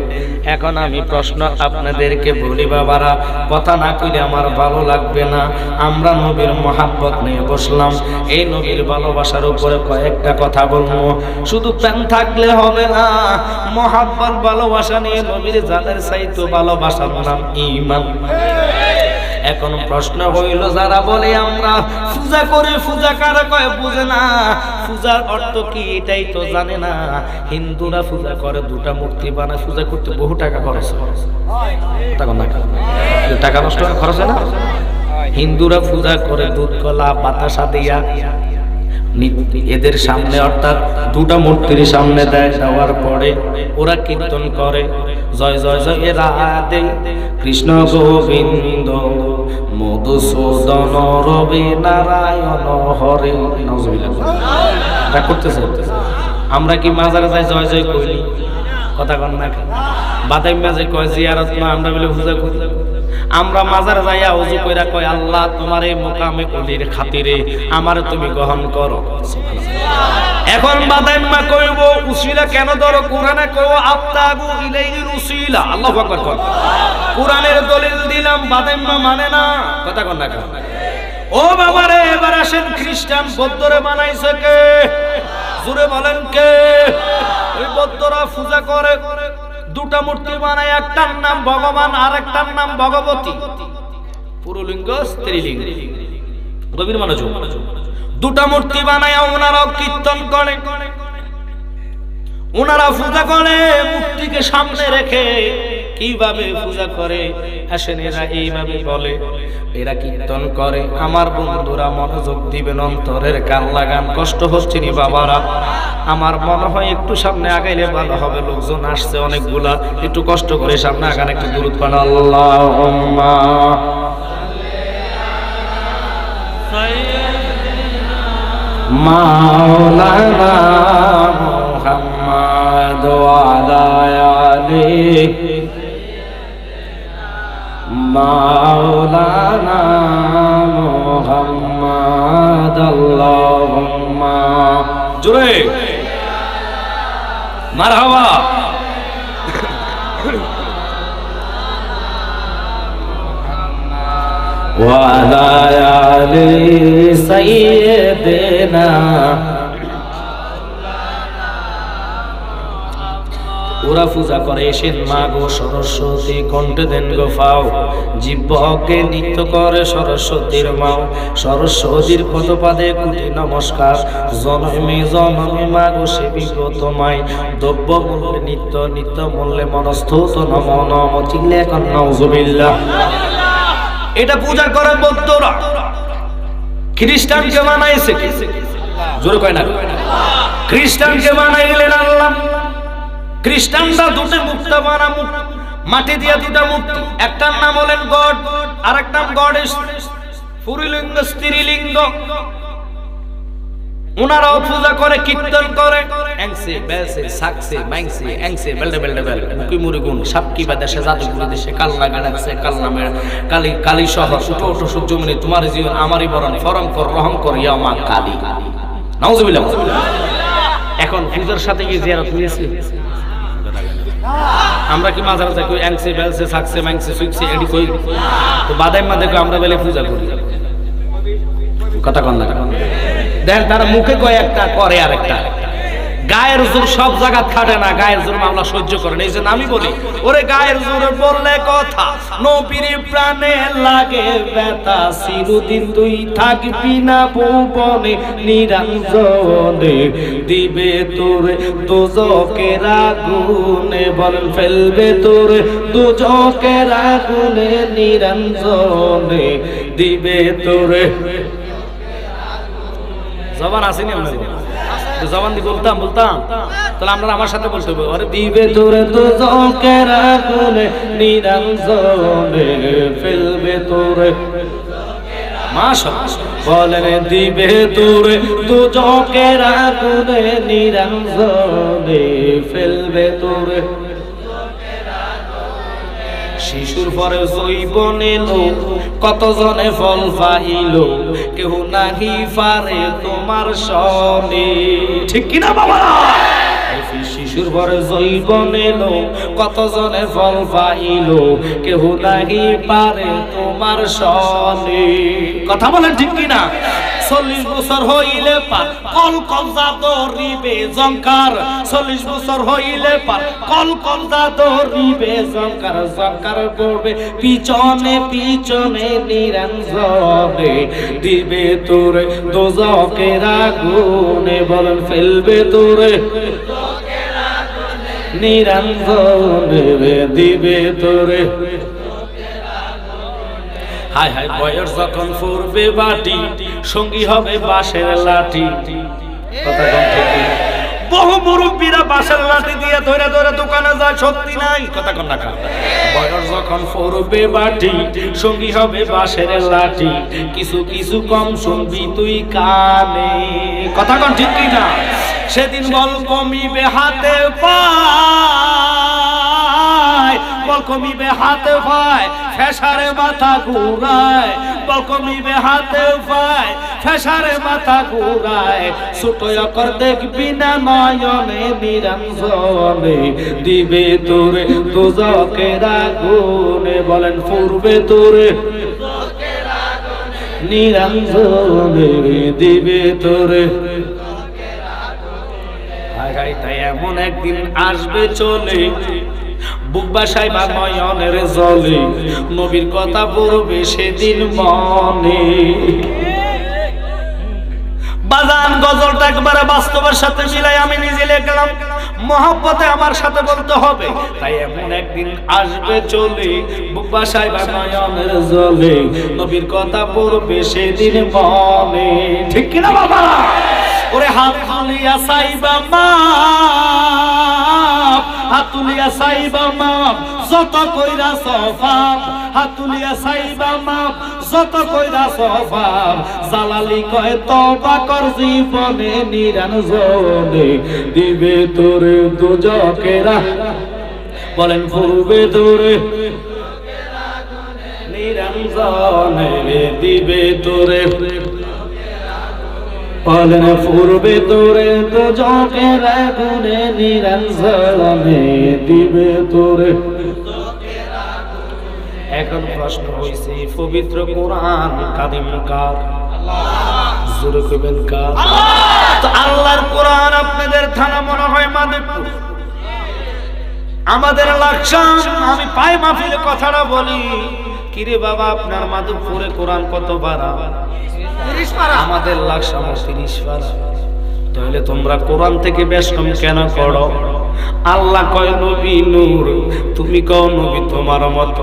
এখন আমি প্রশ্ন আপনাদেরকে বলি বাবারা, কথা না কইলে আমার ভালো লাগবে না। আমরা নবীর মহাব্বত নিয়ে বসলাম, এই নবীর ভালোবাসার উপরে কয়েকটা কথা বলবো। শুধু প্রেম থাকলে হবে না, মহাব্বত ভালোবাসা নিয়ে নবীর জানের চাইতো ভালোবাসার নাম ঈমান। এখন প্রশ্ন হইল, যারা বলে আমরা পূজা করে, পূজা কারা কয় বুঝে না, পূজার অর্থ কি এটাই তো জানে না। হিন্দুরা পূজা করে, দুটা মূর্তি বানায়, পূজা করতে বহু টাকা খরচ হয়, টাকা নষ্ট খরচ হয় না। হিন্দুরা পূজা করে দুধ কলা বাতাসা দিয়া এদের সামনে, অর্থাৎ দুটা মূর্তির সামনে দেয়, দেওয়ার পরে ওরা কীর্তন করে, জয় জয় জয় রাধে কৃষ্ণ গোবিন্দ মধুসূদন রবি নারায়ণ হরে। এটা করতেছে। আমরা কি মাজারে যাই জয় জয় করি? কথা কন না। বাদাই মাঝে কয় জিয়ারত না, আমরা বলে পূজা করি। আমরা মাজারে যাইয়া ওযু কইরা কয় আল্লাহ তোমার এই মোকামে ওলির খাতিরে আমারে তুমি গ্রহণ করো। এখন বাদাইম্মা কইব উসিলা কেন ধরো? কোরআনে কইব আফতাগু ইলাইহির উসিলা। আল্লাহু আকবার কর। কোরআনের দলিল দিলাম, বাদাইম্মা মানে না। কথা কন না। ও বাবারে, এবার আসেন, খ্রিস্টান বৌদ্ধরে বানাইছে কে? জোরে বলেন কে? ওই বৌদ্ধরা পূজা করে, দুটা মূর্তি বানায়, একটার নাম ভগবান আর একটার নাম ভগবতী, পুরুলিঙ্গ স্ত্রীলিঙ্গ। গভীর মনোযোগ। দুটা মূর্তি বানায় ওনারাও কীর্তন করে, ওনারা পূজা করে মূর্তিকে সামনে রেখে। কিভাবে পূজা করে আসেন, এরা এইভাবে বলে, এরা কীর্তন করে। আমার বন্ধুরা মনোযোগ দিবেন, অন্তরের কান লাগান। কষ্ট হচ্ছে নি বাবারা? আমার মনে হয় একটু সামনে আগাইলে ভালো হবে, লোকজন আসছে অনেকগুলা, একটু কষ্ট করে সামনে আগান, একটু দূরত পান। আল্লাহুম্মা মাওলানা মুহাম্মদ ওয়া আলা আলিহি মাওলানা মুহাম্মদ। আল্লাহুম্মা জোরে মারহাবা। ওয়া আলা আলি সাইয়্যিদিনা। ওরা পূজা করে এসেন মা গো সরস্বতী, কণ্ঠে দেন গো ফাও, জিহ্বাকে নৃত্য করে সরস্বতীর মাও। সরস্বতীর পদপাদে কোটি নমস্কার, জনমে জনমে মা গো সেবিক তোমায়। দ্রব্য মূল্যে নিত্য, নিত্য মূল্যে মনস্থুত নম নম। চিল্লে এখন নাউজুবিল্লাহ। এটা পূজা করে বৌদ্ধরা। খ্রিস্টানকে বানাইছে কি? জোরে কয় না। খ্রিস্টানকে বানাইলেন আল্লাহ। খ্রিস্টানরা দুটো মুক্তা বানা, মাটি দিয়া দুটা মূর্তি, একটার নাম হলেন গড আর একটা নাম গডেস, পুরুলিঙ্গ স্ত্রীলিঙ্গ। ওনারাও পূজা করে, কীর্তন করে, এংসে বেলসে সাকসে মাইংসে এংসে বেলডে বেলডে বেল মুকি মুরিগুন সাবকি বাদেশে জাদুগুলি দেশে কালনা গানাছে কালনামের কালী কালী সহ উঠো উঠো সূর্যমণি তোমার জীবন আমারই বরণ ফরম কর রহম কর ইয়া মা কালী। নাউজুবিল্লাহ। এখন পূজার সাথে কি জিয়ারত হয়েছে? আমরা কি মাজারে যাই কই এংসে বেলসে সাকসে মাইংসে সুইকসে এডি কই? তো বাদাইমা দেখো আমরা বেলে পূজা করি। কথা কন না। দেন তারা মুখে কয় একটা, করে আরেকটা। গায়ের জোর সব জায়গা খাটে না, গায়ের জোর মামলা সহ্য করেন। এই জন্য আমি বলি, ওরে গায়ের জোরে বললে কথা, নবীর প্রাণে লাগে ব্যথা। চিরদিন তুই থাকবি না ভুবনে নিরঞ্জনে, দিবে তোরে দোজকের আগুনে। বলেন ফেলবে তোরে দোজকের আগুনে নিরঞ্জনে, দিবে তোরে। জবান আসেনি আপনাদের? জবান দিয়ে বলতাম তাহলে আমরা আমার সাথে বলতে হবে, আরে দিবে তোরে দোজকের আগুনে নিরঞ্জনে, ফেলবে তোরে। মাশাআল্লাহ। বলেন দিবে তোরে দোজকের আগুনে নিরঞ্জনে, ফেলবে তোরে। শিশুর পরে জৈবন এলো, কতজনে ফল পাইলো, কেউ নাহি পারে তোমার সনে। ঠিক কিনা বাবা? শিশুর পরে জৈবন এলো, কতজনে ফল পাইলো, কেউ নাহি পারে তোমার সনে। কথা বলেন ঠিক কিনা? 40 বছর হইলে পার কল কবজা ধরিবে জঙ্কার, 40 বছর হইলে পার কল কবজা ধরিবে জঙ্কার, জঙ্কার করবে পিছনে পিছনে নিরঞ্জনে, দিবে তোরে দোজকের আগুনে। বলেন ফেলবে তোরে নিরঞ্জনে, দিবে তোরে। হায় হায় বয়স যখন ফুরবে বাটি, সঙ্গী হবে বাঁশের লাঠি। কথা কম ঠিক কিনা? বহু মুরব্বীরা বাঁশের লাঠি দিয়ে ধরে ধরে দোকানে যায়, সত্যি নাই। কথা কম না? বয়স যখন ফুরবে বাটি, সঙ্গী হবে বাঁশের লাঠি, কিছু কিছু কম শুনবি তুই কানে। কথা কম ঠিক কিনা? সেদিন বল কমিবে হাতে পায়, বল কমিবে হাতে পায়, ফেসারে মাথা ঘুরায়, বল কমিবে হাতে পায়, ফেসারে মাথা ঘুরায়। ছোট অকর দেখবি না নয়নে নিরঞ্জনে, দিবে তোরে দোজকের আগুনে। বলেন ফুরবে তোরে নিরঞ্জনে, দিবে তোরে। তাই এমন একদিন আসবে চলে, বুক বাসায় বা নয়নের জলে, নবীর কথা পড়বে সেদিন মনে। বাজান গজলটা একবারে বাস্তবের সাথে মিলাই আমি নিজে লিখলাম, মহব্বতে আমার সাথে বলতে হবে। তাই এমন একদিন আসবে চলে, বুক বাসায় বা নয়নের জলে, নবীর কথা পড়বে সেদিন মনে। ঠিক কিনা বাবা? ওরে হাত তুলিয়া চাইবা মাপ, হাত তুলিয়া চাইবা মাপ, যত কইরা সফাব, হাত তুলিয়া চাইবা মাপ, যত কইরা সফাব। জালালি কয় তওবা কর জীবনে নিরঞ্জনে, দিবে তোরে দোজকের। বলেন ফুরবে তোরে নিরঞ্জনে, দিবে তোরে। বলেন ফুরবে তোরে দোজকের আগুনে নিরঞ্জনে, দিবে তোরে। এখন প্রশ্ন হইছে পবিত্র কোরআন কাদিম কার? জোরে কইবেন কার? তো আল্লাহর কোরআন আপনাদের থানা মনে হয় মাদারীপুর, আমাদের লাকসাম। আমি পাই মাহফিলে কথাটা বলি, কিরে বাবা আপনার মাদারীপুরে কোরআন কত পারা? 30 পারা। আমাদের লাকসাম 30 পারা। তাহলে তোমরা কোরআন থেকে বেশকম কেন করো? আল্লাহ কয় নবী নূর, তুমি কও নবী তোমার মত।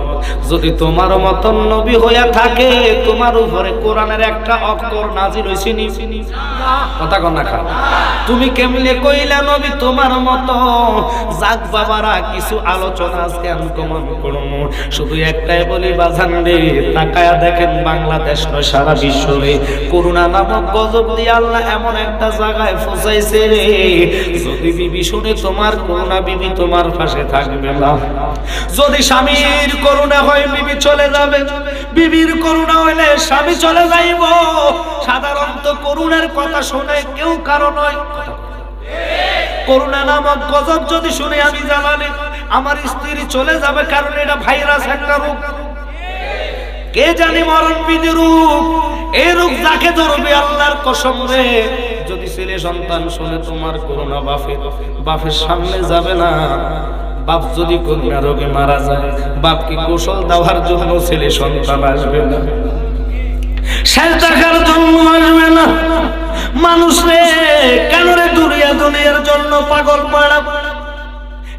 যদি তোমার মত নবী হইয়া থাকে, তোমার উপরে কোরআনের একটা অক্ষর নাজিল হইছে নি? কথা কন না? তুমি কেমনে কইলা নবী তোমার মত? যাক বাবারা, কিছু আলোচনা আজকে আমি কমন করব। শুধু একটাই বলি বাজান রে, তাকায়া দেখেন বাংলাদেশ নয় সারা বিশ্বরে করোনা নামক গজব দিয়ে আল্লাহ এমন একটা জায়গায় ফসাইছে রে, যদি বিবি শুনে তোমার করোনা, বিবি তোমার পাশে থাকবে না। যদি স্বামীর করোনা হয় বিবি চলে যাবে, বিবির করোনা হইলে স্বামী চলে যাইব। সাধারণত করোনার কথা শুনে কেউ কারো নয়। করোনা নামক গজব যদি শুনে আমি জানালে আমার স্ত্রী চলে যাবে, কারণ এটা ভাইরাস একটা রোগ। কে জানি মরণ বিধি রোগ, এই রোগ যাকে ধরবে আল্লাহর কসম রে, যদি ছেলে সন্তান শুনে তোমার করোনা, বাপের সামনে যাবে না। বাপ যদি করোনা রোগে মারা যায়, বাপকে গোসল দেওয়ার জন্য ছেলে সন্তান আসবে না, শেষ দেখার জন্য আসবে না। মানুষ রে কেন রে দুনিয়ার জন্য পাগল পাড়া?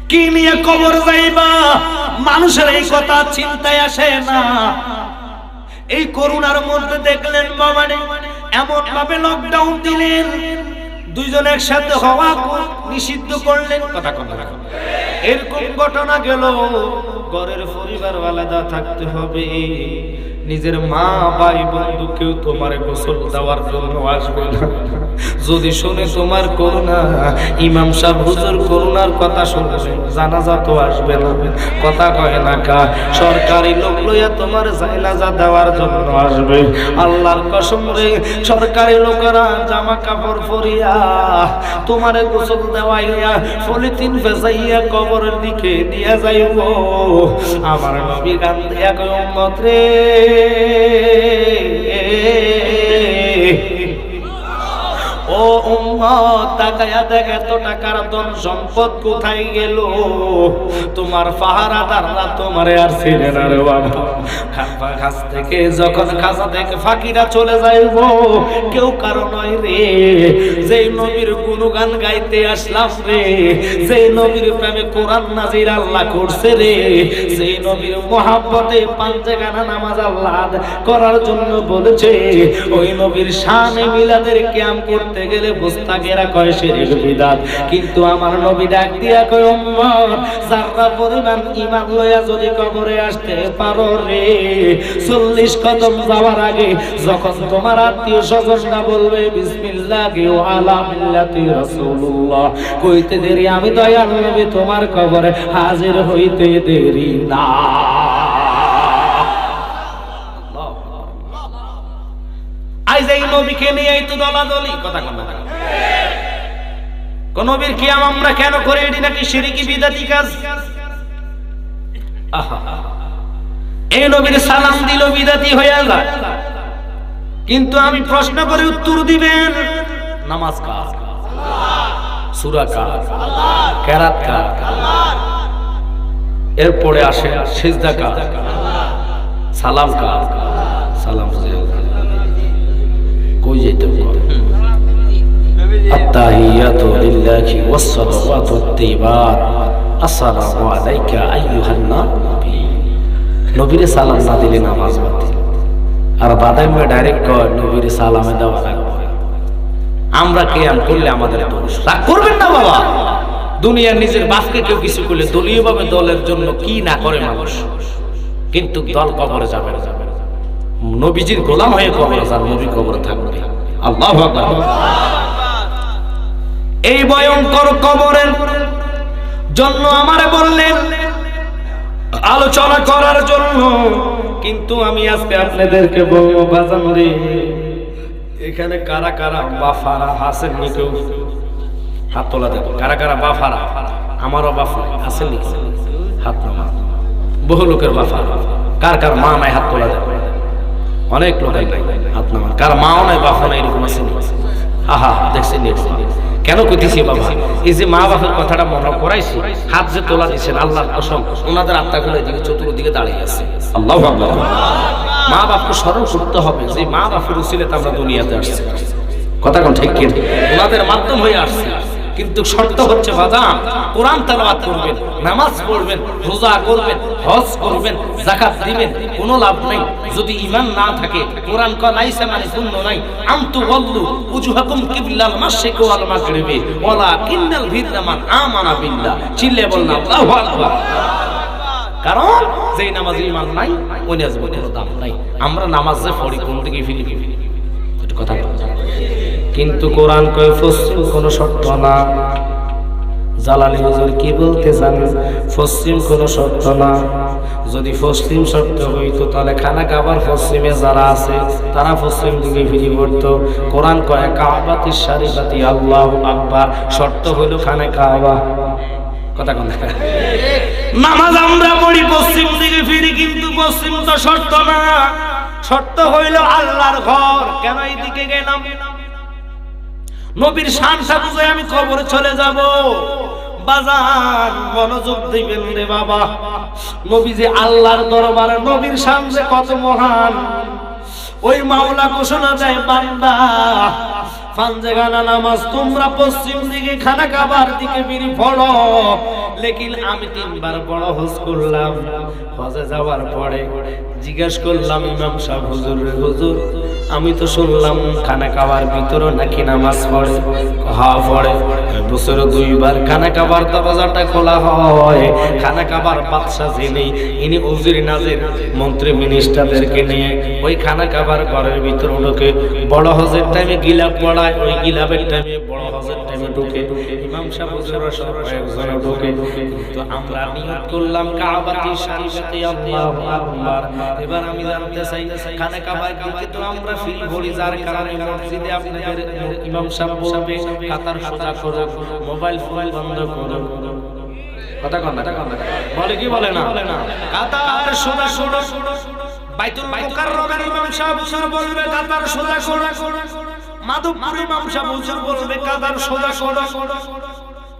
কি নিয়ে কবর যাইবা? মানুষের এই কথা চিন্তায় আসে না। এই করোনার মধ্যে দেখলেন বাবারে এমন ভাবে লকডাউন দিলেন, দুইজন একসাথে হওয়া নিষিদ্ধ করলেন। কথা কথা এরকম ঘটনা গেল ঘরের পরিবার আলাদা থাকতে হবে। নিজের মা ভাই বন্ধু কেউ তোমার গোসল দেওয়ার জন্য আসবে না। যদি শুনে তোমার করুণা, ইমাম সাহেব হুজুর করুণার কথা শুনবে, জানাজা তো আসবে না, কথা কয় না কা। সরকারি লোক লইয়া তোমার জানাজা দেওয়ার জন্য আসবে। আল্লাহর কসম রে, সরকারি লোকেরা জামা কাপড় পরিয়া তোমারে গোসল দেওয়াইয়া পলিথিন ভেজাইয়া কবরের দিকে নিয়ে যাইব। আমার নবী গান দিয়া কয় উম্মত রে, ও উম্মত তাকায়া দেখ এত টাকার ধন সম্পদ কোথায় গেল। তোমার পাহারাদাররা তোমারে আর ছেড়ে না রে বাবা। কাছ থেকে যখন খাজা থেকে ফাঁকিরা চলে যাইব, কেউ কারো নয় রে। যেই নবীর গুণগান গাইতে আসলাম রে, যেই নবীর প্রেমে কোরআন নাজির আল্লাহ করছে রে, যেই নবীর মহাব্বতে পাঁচগানা নামাজ আল্লাহ করার জন্য বলেছে, ওই নবীর শানে মিলাদের কিয়াম করতে গেলে বুস্তাগেরা কয় শিরক বিদআত। কিন্তু আমার নবী ডাক দিয়া কয় উম্মত, যারা পরিমাণ ঈমান লইয়া যদি কবরে আসতে পারো রে, 40 কদম যাওয়ার আগে যখন তোমার আত্মীয় স্বজনরা বলবে বিসমিল্লাহি ওয়া আলা মিল্লাতি রাসূলুল্লাহ, কইতে দেরি আমি দয়াল নবী তোমার কবরে হাজির হইতে দেরি না। আইজ এই নবীকে নিয়ে এই তো দলাদলি কথা কোন না। কোন নবীর কিয়াম আমরা কেন করে, এটি নাকি শিরকি বিদআতি কাজ। এই নবীর সালাম দিল বিদআতি হয়ে যায়। কিন্তু আমি প্রশ্ন করে উত্তর দিবেন, নামাজ কার, সূরা কার, কেরাত কার, এরপরে আসে সিজদা কার, সালাম কার, সালাম কই যেতে হবে। আত্তাহিয়াতু লিল্লাহি ওয়াস সালাওয়াতুত তাইয়্যিবাত, আসসালামু আলাইকা আইয়ুহান নবী। নবীরে সালাম না দিলে নামাজ বাতিল। আর বাদাই মে ডাইরেক্ট কয় নবীরে সালামে দেওয়া লাগবে। আমরা কিয়াম করলে আমাদের দোষ। রাগ করবেন না বাবা। দুনিয়ার নিজের বাপকে কেউ কিছু করলে দলীয়ভাবে দলের জন্য কি না করে মানুষ, কিন্তু দল কবরে যাবে না। নবীজির গোলাম হয়ে কবরে যান, নবী কবরে থাকবে। আল্লাহু আকবার। এই ভয়ঙ্কর কবরের জন্য আমারে বললেন আলোচনা করার জন্য, কিন্তু আমি আজকে আপনাদেরকে বলবো বাজান রে, এখানে কারা কারা বাফারা আছেন নি? কেউ হাত তোলা দেব। কারা কারা বাফারা? আমারও বাফা আছেন নি? হাত নামা। বহু লোকের বাফারা। কার কার মা নাই? হাত তোলা দেব। অনেক লোক হাত নামান। কার মাও নাই বাফা নাই এরকম আছে? আহা দেখছেন কেন কইতেছি বাবা, এই যে মা বাপের কথাটা মনে করাইছি, হাত যে তোলা দিচ্ছেন আল্লাহর কসম, ওনাদের আত্মাগুলো এদিকে চতুর্দিকে দাঁড়িয়ে আছে। আল্লাহু আকবার। মা বাপকে স্মরণ করতে হবে যে মা বাপের উসিলাতে আমরা দুনিয়াতে আসছি। কথা কোন ঠিক কি? ওনাদের মাধ্যম হয়ে আসছি। কিন্তু শর্ত হচ্ছে বাজান, কোরআন তেলাওয়াত করবেন, নামাজ পড়বেন, রোজা করবেন, হজ করবেন, যাকাত দিবেন, কোনো লাভ নাই যদি ঈমান না থাকে। কোরআন কয় লাইসা মানে শূন্য নাই, আনতু ওয়াল্লু উজুহাকুম কিবলাল মাশরিক ওয়াল মাগরিবি ওয়ালাকিন্নাল বিররা মান আমানা বিল্লাহ। চিল্লে বলনা আল্লাহু আকবার। কারণ যেই নামাজ ঈমান নাই ওই নামাজের কোনো দাম নাই। আমরা নামাজ যে পড়ি কোন দিকে ফিরি এটা কথা বলা। কিন্তু কোরআন কয় পশ্চিম কোনো শর্ত না। জালালি হুজুর কি বলতে চান? পশ্চিম কোনো শর্ত না। যদি পশ্চিম শর্ত হইতো তাহলে খানা কাবার পশ্চিমে যারা আছে তারা পশ্চিম দিকে ফিরে পড়তো। কোরআন কয় কাবাতি শরীফাতি আল্লাহু আকবার। শর্ত হইল খানা কাবা। কথা কোন? নামাজ আমরা পড়ি পশ্চিম দিকে ফিরি, কিন্তু পশ্চিম তো শর্ত না। শর্ত হইল আল্লাহর ঘর। কেন এই দিকে গেলাম? নবীর শানটা বুঝে আমি কবরে চলে যাব। বাজার মনোযোগ দিবেন রে বাবা। নবী যে আল্লাহর দরবারে, নবীর শান যে কত মহান, ওই মাওলা ঘোষণা দেয় বান্দা ফানজেগানা নামাজ তোমরা পশ্চিম দিকে খানা কাবার দিকে বিড়ি পড়ো। লেকিন আমি 3 বার বড় হজ করলাম। হজে যাওয়ার পরে জিজ্ঞাসা করলাম ইমাম সাহেব, হুজুর রে হুজুর, আমি তো শুনলাম খানা কাবার ভিতরে নাকি নামাজ পড়ে। হ্যাঁ পড়ে, বছরে 2 বার খানা কাবার দরজাটা খোলা হয়। খানা কাবার বাদশা যিনি, ইনি উজির নাজির মন্ত্রী মিনিস্টারদেরকে নিয়ে ওই খানা কাবার ঘরের ভিতরে ঢোকে। বড় হজের টাইমে গিলাপ পড়ায়, ওই গিলাপের টাইমে বড় হজের টাইমে ঢোকে। ইমাম সাহেব হুজুররা সব কয়েকজন ঢোকে, কিন্তু আমরা নিয়ত করলাম কাবাতি শরীফে আল্লাহু আকবার। এবার আমি জানতে চাই খানা কাবার দিকে তো আমরা ফিল করি, যার কারণে মসজিদে আপনাদের ইমাম সাহেব বলবে কাতার সোজা করো, মোবাইল ফোন বন্ধ করো। কথা কন না, বলে কি বলে না? কাতার সোজা করো। বাইতুল মুকাররমের ইমাম সাহেব হুজুর বলবে কাতার সোজা করো, মাধবপুর ইমাম সাহেব হুজুর বলবে কাতার সোজা করো।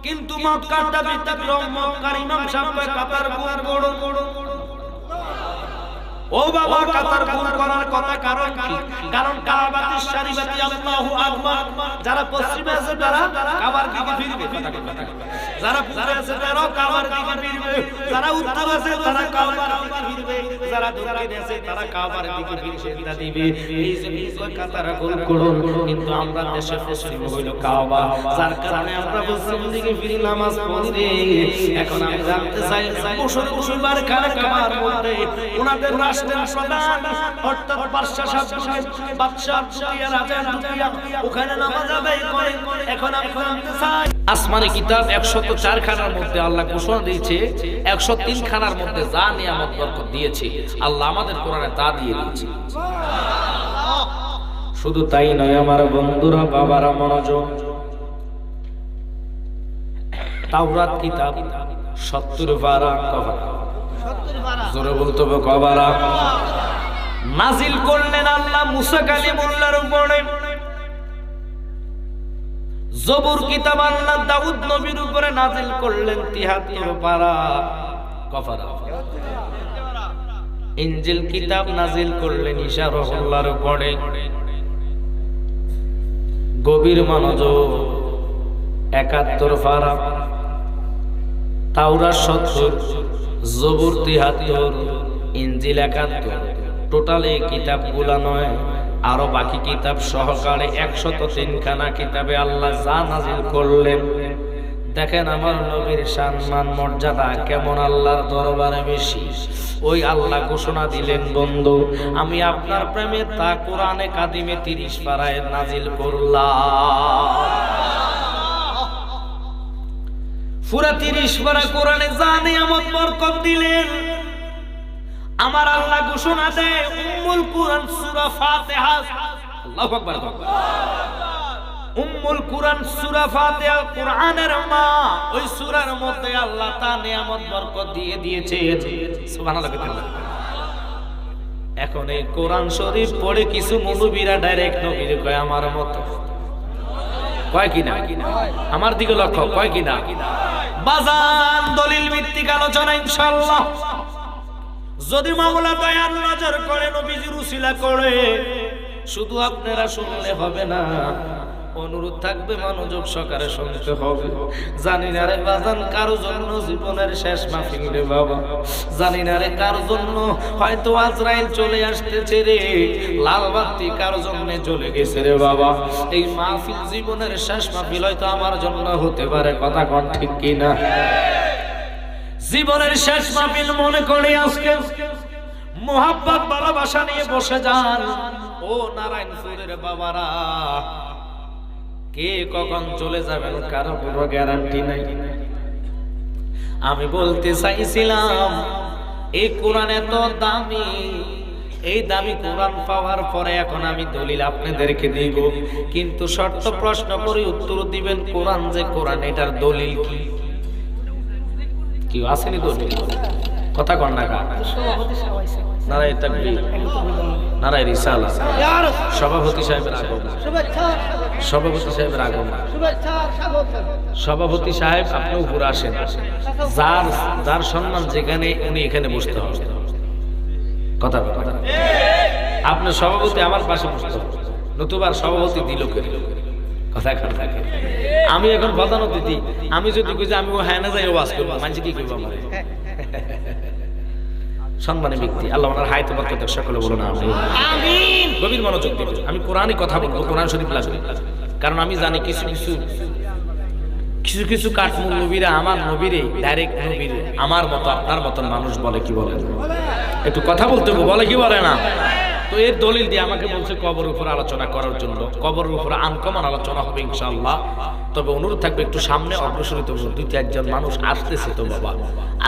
কিন্তু মক্কাটা ব্যতিক্রম, মক্কার ইমাম সাহেব কাতার ভুল করো। ও বাবা, কাতার ভুল করার কথা কারণ কি? কারণ কাবাতুশ শরীফে আল্লাহু আকবার, যারা পশ্চিমে আছে তারা কাবার দিকে ফিরবে, যারা পূর্বে আছে তারা কাবার দিকে ফিরবে, যারা উত্তর আছে তারা কাবার দিকে ফিরবে, যারা দক্ষিণে আছে তারা কাবার দিকে ফিরে সেজদা দিবে। এই যে কাতার ভুল করো, কিন্তু আমরা দেশে পশ্চিম হইল কাবা, যার কারণে আমরা পশ্চিম দিকে ফিরে নামাজ পড়ি। এখন আমি জানতে চাই বছরে 2 বার খানা কাবার মধ্যে ওনাদের রাষ্ট্রের প্রধান অর্থাৎ বাদশাহ সাহেব বাদশাহ দুনিয়া রাজা দুনিয়া ওখানে নামাজ আদায় করে। এখন আমি জানতে চাই আসমানি কিতাব 104 খানার মধ্যে আল্লাহ ঘোষণা দিয়েছে, 103 খানার মধ্যে যা নিয়ামত বরকত দিয়েছে আল্লাহ আমাদের কোরআনে তা দিয়ে দিয়েছে। শুধু তাই নয় আমার বন্ধুরা, বাবারা মনোযোগ, তাওরাত কিতাব 70 পারা কভার, জোরে বলতে হবে কবারা, নাজিল করলেন আল্লাহ মুসা কালিমুল্লাহর উপরে। জবুর কিতাব আল্লাহ দাউদ নবীর উপরে নাজিল করলেন 73 পারা কফারা। ইনজিল কিতাব নাজিল করলেন ঈসা রাসূলুল্লাহর উপরে। গভীর মনোযোগ, 71 পারা, তাওরাত 70, জবুর 73, ইনজিল 71। টোটাল এই কিতাবগুলা নয়, আরো বাকি কিতাব সহকারে 103 খানা কিতাবে আল্লাহ যা নাজিল করলেন। দেখেন আমার নবীর সম্মান মর্যাদা কেমন আল্লাহর দরবারে বেশি। ওই আল্লাহ ঘোষণা দিলেন, বন্ধু আমি আপনার প্রেমে তা কোরআনে কাদিমে 30 পারায় নাজিল করলাম। পুরা 30 পারা কোরআনে যা নিয়ামত বরকত দিলেন আমার আল্লাহ ঘোষণা দেয় উম্মুল কুরআন সূরা ফাতিহা। আল্লাহু আকবার। উম্মুল কুরআন সূরা ফাতিহা কোরআনের মা। ওই সূরার মধ্যে আল্লাহ তা নিয়ামত বরকত দিয়ে দিয়েছে। সুবহানাল্লাহ। এখন এই কোরআন শরীফ পড়ে কিছু মুলবিরা ডাইরেক্ট নবীর কয় আমার মত, কয় কিনা? আমার দিকে লক্ষ্য, কয় কিনা? বাজান দলিল ভিত্তিক আলোচনা ইনশাআল্লাহ যদি মাওলা দয়ার নজর করে নবীজির উসিলা করে শুধু আপনারা শুনলে হবে না, অনুরোধ থাকবে মনোযোগ সহকারে শুনতে হবে। জানি না রে বাজান কারো জন্য জীবনের শেষ মাহফিল রে বাবা, জানি না রে কারো জন্য হয়তো আজরাইল চলে আসতেছে রে, লাল বাতি কারো জন্য চলে গেছে রে বাবা। এই মাহফিল জীবনের শেষ মাহফিল হয়তো আমার জন্য হতে পারে, কথা কোন ঠিক কিনা? জীবনের শেষ মাহফিল মনে করে আজকে মোহাব্বত ভালোবাসা নিয়ে বসে যান। ও নারায়ণপুরের বাবারা, কে কখন চলে যাবেন কারো কোনো গ্যারান্টি নাই। আমি বলতে চাইছিলাম এই কোরআন এত দামি, এই দামি কোরআন পাওয়ার পরে এখন আমি দলিল আপনাদেরকে দিব, কিন্তু শর্ত প্রশ্ন করে উত্তর দিবেন কোরআন যে কোরআন এটার দলিল কি? কি আসেনি দলিল? কথা কন না কা? নারায়ে তাকবীর, নারায়ে রিসালাত। সভাপতি সাহেবের আগমন, সভাপতি সাহেবের আগমন। সভাপতি সাহেব আপনি উপরে আসেন, যার যার সম্মান যেখানে উনি এখানে বসতে হবে। কথা কথা আপনার সভাপতি আমার পাশে বসতে হবে, নতুবা সভাপতি দিল কে? কথা কথা আমি এখন প্রধান অতিথি, আমি যদি কই যে আমি ও হ্যাঁ না যাই ওয়াজ করবো, মানুষ কি করবো আমার? সম্মানী ব্যক্তি, আল্লাহ ওনার হায়াতে বরকত দেখ, সকলে বলুন আমিন। গভীর মনোযোগ দিবে। আমি কোরআনই কথা বলবো, কোরআন শরীফ লাগবে, কারণ আমি জানি কিছু কিছু কাঠমুল নবীরা আমার নবীরে ডাইরেক্ট নবীরে আমার মতো আপনার মতন মানুষ বলে কি বলে, একটু কথা বলতে বলে কি বলে না। তো এর দলিল দিয়ে আমাকে বলছে কবরের উপর আলোচনা করার জন্য। কবরের উপর আনকমন আলোচনা হবে ইনশাআল্লাহ। তবে অনুরোধ থাকবে একটু সামনে অগ্রসরিত হবো, 2-4 মানুষ আসতেছে তো বাবা।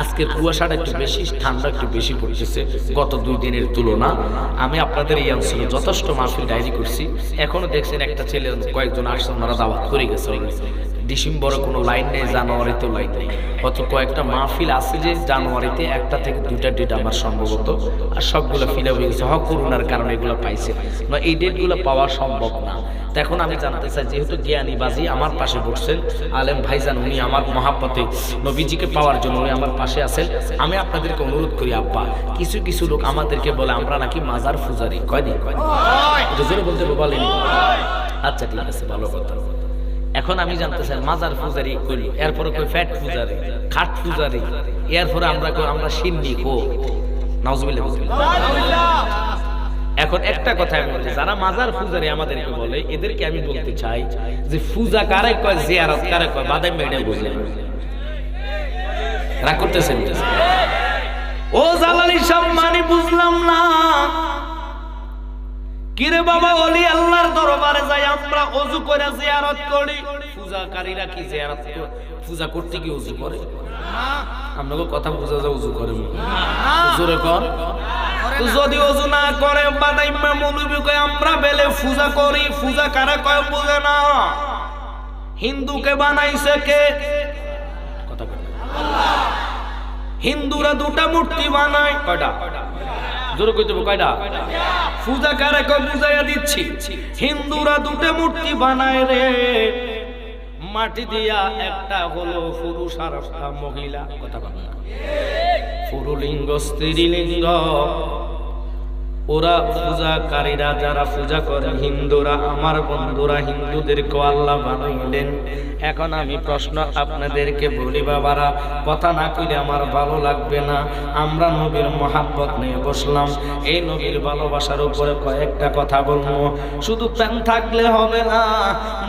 আজকের কুয়াশাটা একটু বেশি, ঠান্ডা একটু বেশি পড়তেছে গত 2 দিনের তুলনা। আমি আপনাদের এই অঞ্চলে যথেষ্ট মাহফিল ডায়েরি করছি, এখনো দেখছেন একটা ছেলে কয়েকজন আসছে, ওনারা দাওয়াত করে গেছে। ডিসেম্বরে কোনো লাইন নেই, জানুয়ারিতেও লাইন নেই। অত কয়েকটা মাহফিল আছে যে জানুয়ারিতে 1টা থেকে 2টা ডেট আমার সম্ভবত, আর সবগুলো ফিল আপ হয়ে গেছে। করোনার কারণে এগুলো পাইছে না, এই ডেটগুলো পাওয়া সম্ভব না। তো এখন আমি জানতে চাই, যেহেতু জ্ঞানী বাজি আমার পাশে বসছেন আলেম ভাইজান, উনি আমার মহাব্বতে নবীজিকে পাওয়ার জন্য উনি আমার পাশে আছেন, আমি আপনাদেরকে অনুরোধ করি আব্বা, কিছু লোক আমাদেরকে বলে আমরা নাকি মাজার পূজারি। কয়দিন জোরে বলতে বলেনি? আচ্ছা ঠিক আছে, ভালো কথা। এখন আমি জানতে চাই মাজার পূজারি করি, এরপরে কই ফ্যাট পূজারি, খাট পূজারি, এরপরে আমরা সিন্নি কো নাউজুবিল্লাহ। এখন একটা কথা আমি বলছি, যারা মাজার পূজারি আমাদেরকে বলে, এদেরকে আমি বলতে চাই যে পূজা কারে কয়, জিয়ারত কারে কয়, বাদাম মেডে বুঝলেন? রাগ করতেছেন? ও জালালি সম্মানী বুঝলাম না কিরে বাবা, ওলি আল্লাহর দরবারে যাই আমরা ওযু করে জিয়ারত করি, পূজাকারীরা কি জিয়ারত করে? পূজা করতে কি ওযু করে? না, আপনাকে কথা বোঝা যায় ওযু করে না, জোরে কর। তো যদি ওযু না করে বাদাইম্মা মৌলবি কয় আমরা বেলে পূজা করি, পূজা কারে কয় বুঝে না। হিন্দুকে বানাইছে কে? কথা বল। আল্লাহ। হিন্দুরা 2টা মূর্তি বানায়, কয়টা? জোরে কইতে হবে, কয়টা? পূজা কারে কয় বুঝাইয়া দিচ্ছি। হিন্দুরা 2টা মূর্তি বানায় রে, মাটি দিয়া, একটা হলো পুরুষ আর একটা মহিলা। কথা বল। পুরুলিঙ্গ স্ত্রীলিঙ্গ। ওরা পূজাকারীরা যারা পূজা করে হিন্দুরা, আমার বন্ধুরা হিন্দুদেরকে আল্লাহ বানাইলেন। এখন আমি প্রশ্ন আপনাদেরকে বলি বাবারা, কথা না কইলে আমার ভালো লাগবে না। আমরা নবীর মহাব্বত নিয়ে বসলাম, এই নবীর ভালোবাসার উপরে কয়েকটা কথা বলবো। শুধু প্রেম থাকলে হবে না,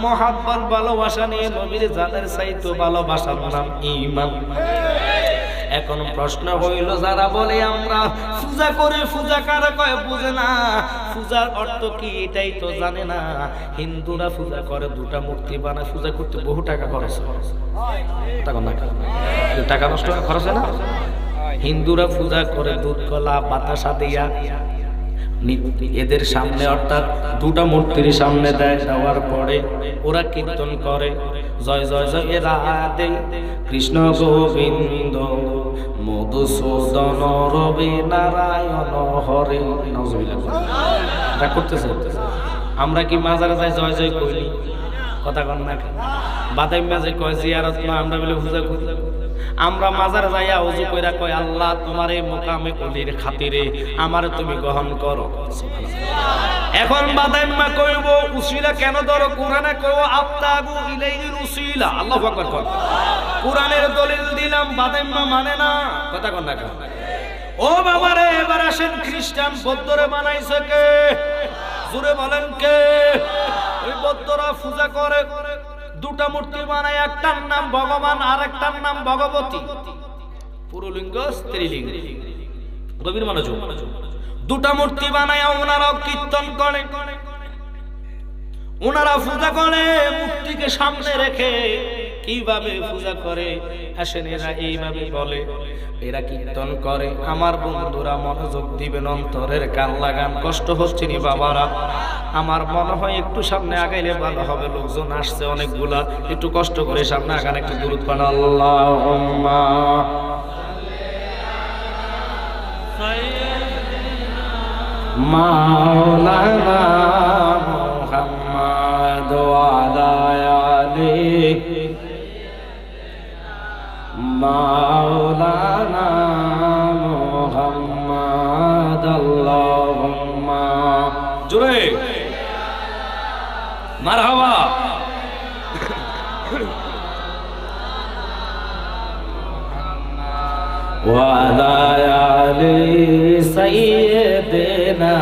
মহাব্বত ভালোবাসা নিয়ে নবীর যাদের চাইতো ভালোবাসার নাম ঈমান। এখন প্রশ্ন হইল, যারা বলে আমরা পূজা করে, পূজা কারা কয় বুঝে না, পূজার অর্থ কি এটাই তো জানে না। হিন্দুরা পূজা করে, 2টা মূর্তি বানায়, পূজা করতে বহু টাকা খরচ হয়, টাকা নষ্ট হয়, খরচ হয় না? হিন্দুরা পূজা করে দুধ কলা বাতাসা দিয়া এদের সামনে, অর্থাৎ 2টা মূর্তির সামনে দেয়। দেওয়ার পরে ওরা কীর্তন করে, জয় জয় জয় রাধে কৃষ্ণ গোবিন্দ মধুসূদন রবি নারায়ণ হরে। এটা করতেছে। আমরা কি মাজারে যাই জয় জয় করি? কথা কন না? বাদাম মাঝে কয় জিয়ারত না, আমরা বলে পূজা করি। আমরা মাজারে যাইয়া ওযু কইরা কয় আল্লাহ তোমার এই মুকামে ওলির খাতিরে আমারে তুমি গ্রহণ করো। এখন বাদাইম্মা কইব উসিলা কেন ধরো? কোরআনে কইব আফতাগু ইলাইহিল উসিলা। আল্লাহু আকবার কর। কোরআনের দলিল দিলাম, বাদাইম্মা মানে না। কথা কন না? ও বাবারে, এবার আসেন, খ্রিস্টান বৌদ্ধরে বানাইছে কে? জোরে বলেন কে? ওই বৌদ্ধরা পূজা করে, 2টা মূর্তি বানায়, একটার নাম ভগবান আর একটার নাম ভগবতী, পুরুলিঙ্গ স্ত্রীলিঙ্গ। গভীর মনোযোগ। 2টা মূর্তি বানায় ওনারাও কীর্তন করে, ওনারা পূজা করে মূর্তিকে সামনে রেখে। কিভাবে পূজা করে আসেন, এরা এইভাবে বলে, এরা কীর্তন করে। আমার বন্ধুরা মনোযোগ দিবেন, অন্তরের কান লাগান। কষ্ট হচ্ছে নি বাবারা? আমার মনে হয় একটু সামনে আগাইলে ভালো হবে, লোকজন আসছে অনেকগুলা, একটু কষ্ট করে সামনে আগান, একটু দরুদ পান। আল্লাহুম্মা মাওলানা মুহাম্মদ ওয়া আলা আলিহি মাওলানা মুহাম্মদ। আল্লাহুম্মা জোরে মারহাবা। وعلى آل سيدنا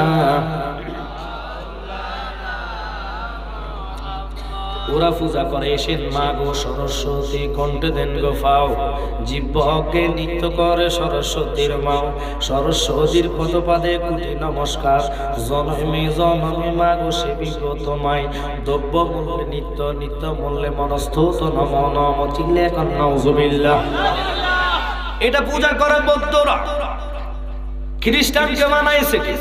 ওরা পূজা করে এসেন মা গো সরস্বতী কণ্ঠে দেন গো ফাও জিহ্বকে নৃত্য করে সরস্বতীর মাও সরস্বতীর পদপাদে কোটি নমস্কার জনমে জনমে মা গো সেবিব তোমায় দ্রব্য মূল্যে নিত্য নিত্য মূল্যে মনস্থূত নম নম চিল্লে এখন নাউজুবিল্লাহ। এটা পূজা করে বৌদ্ধরা, খ্রিস্টানকে বানাইছে কি?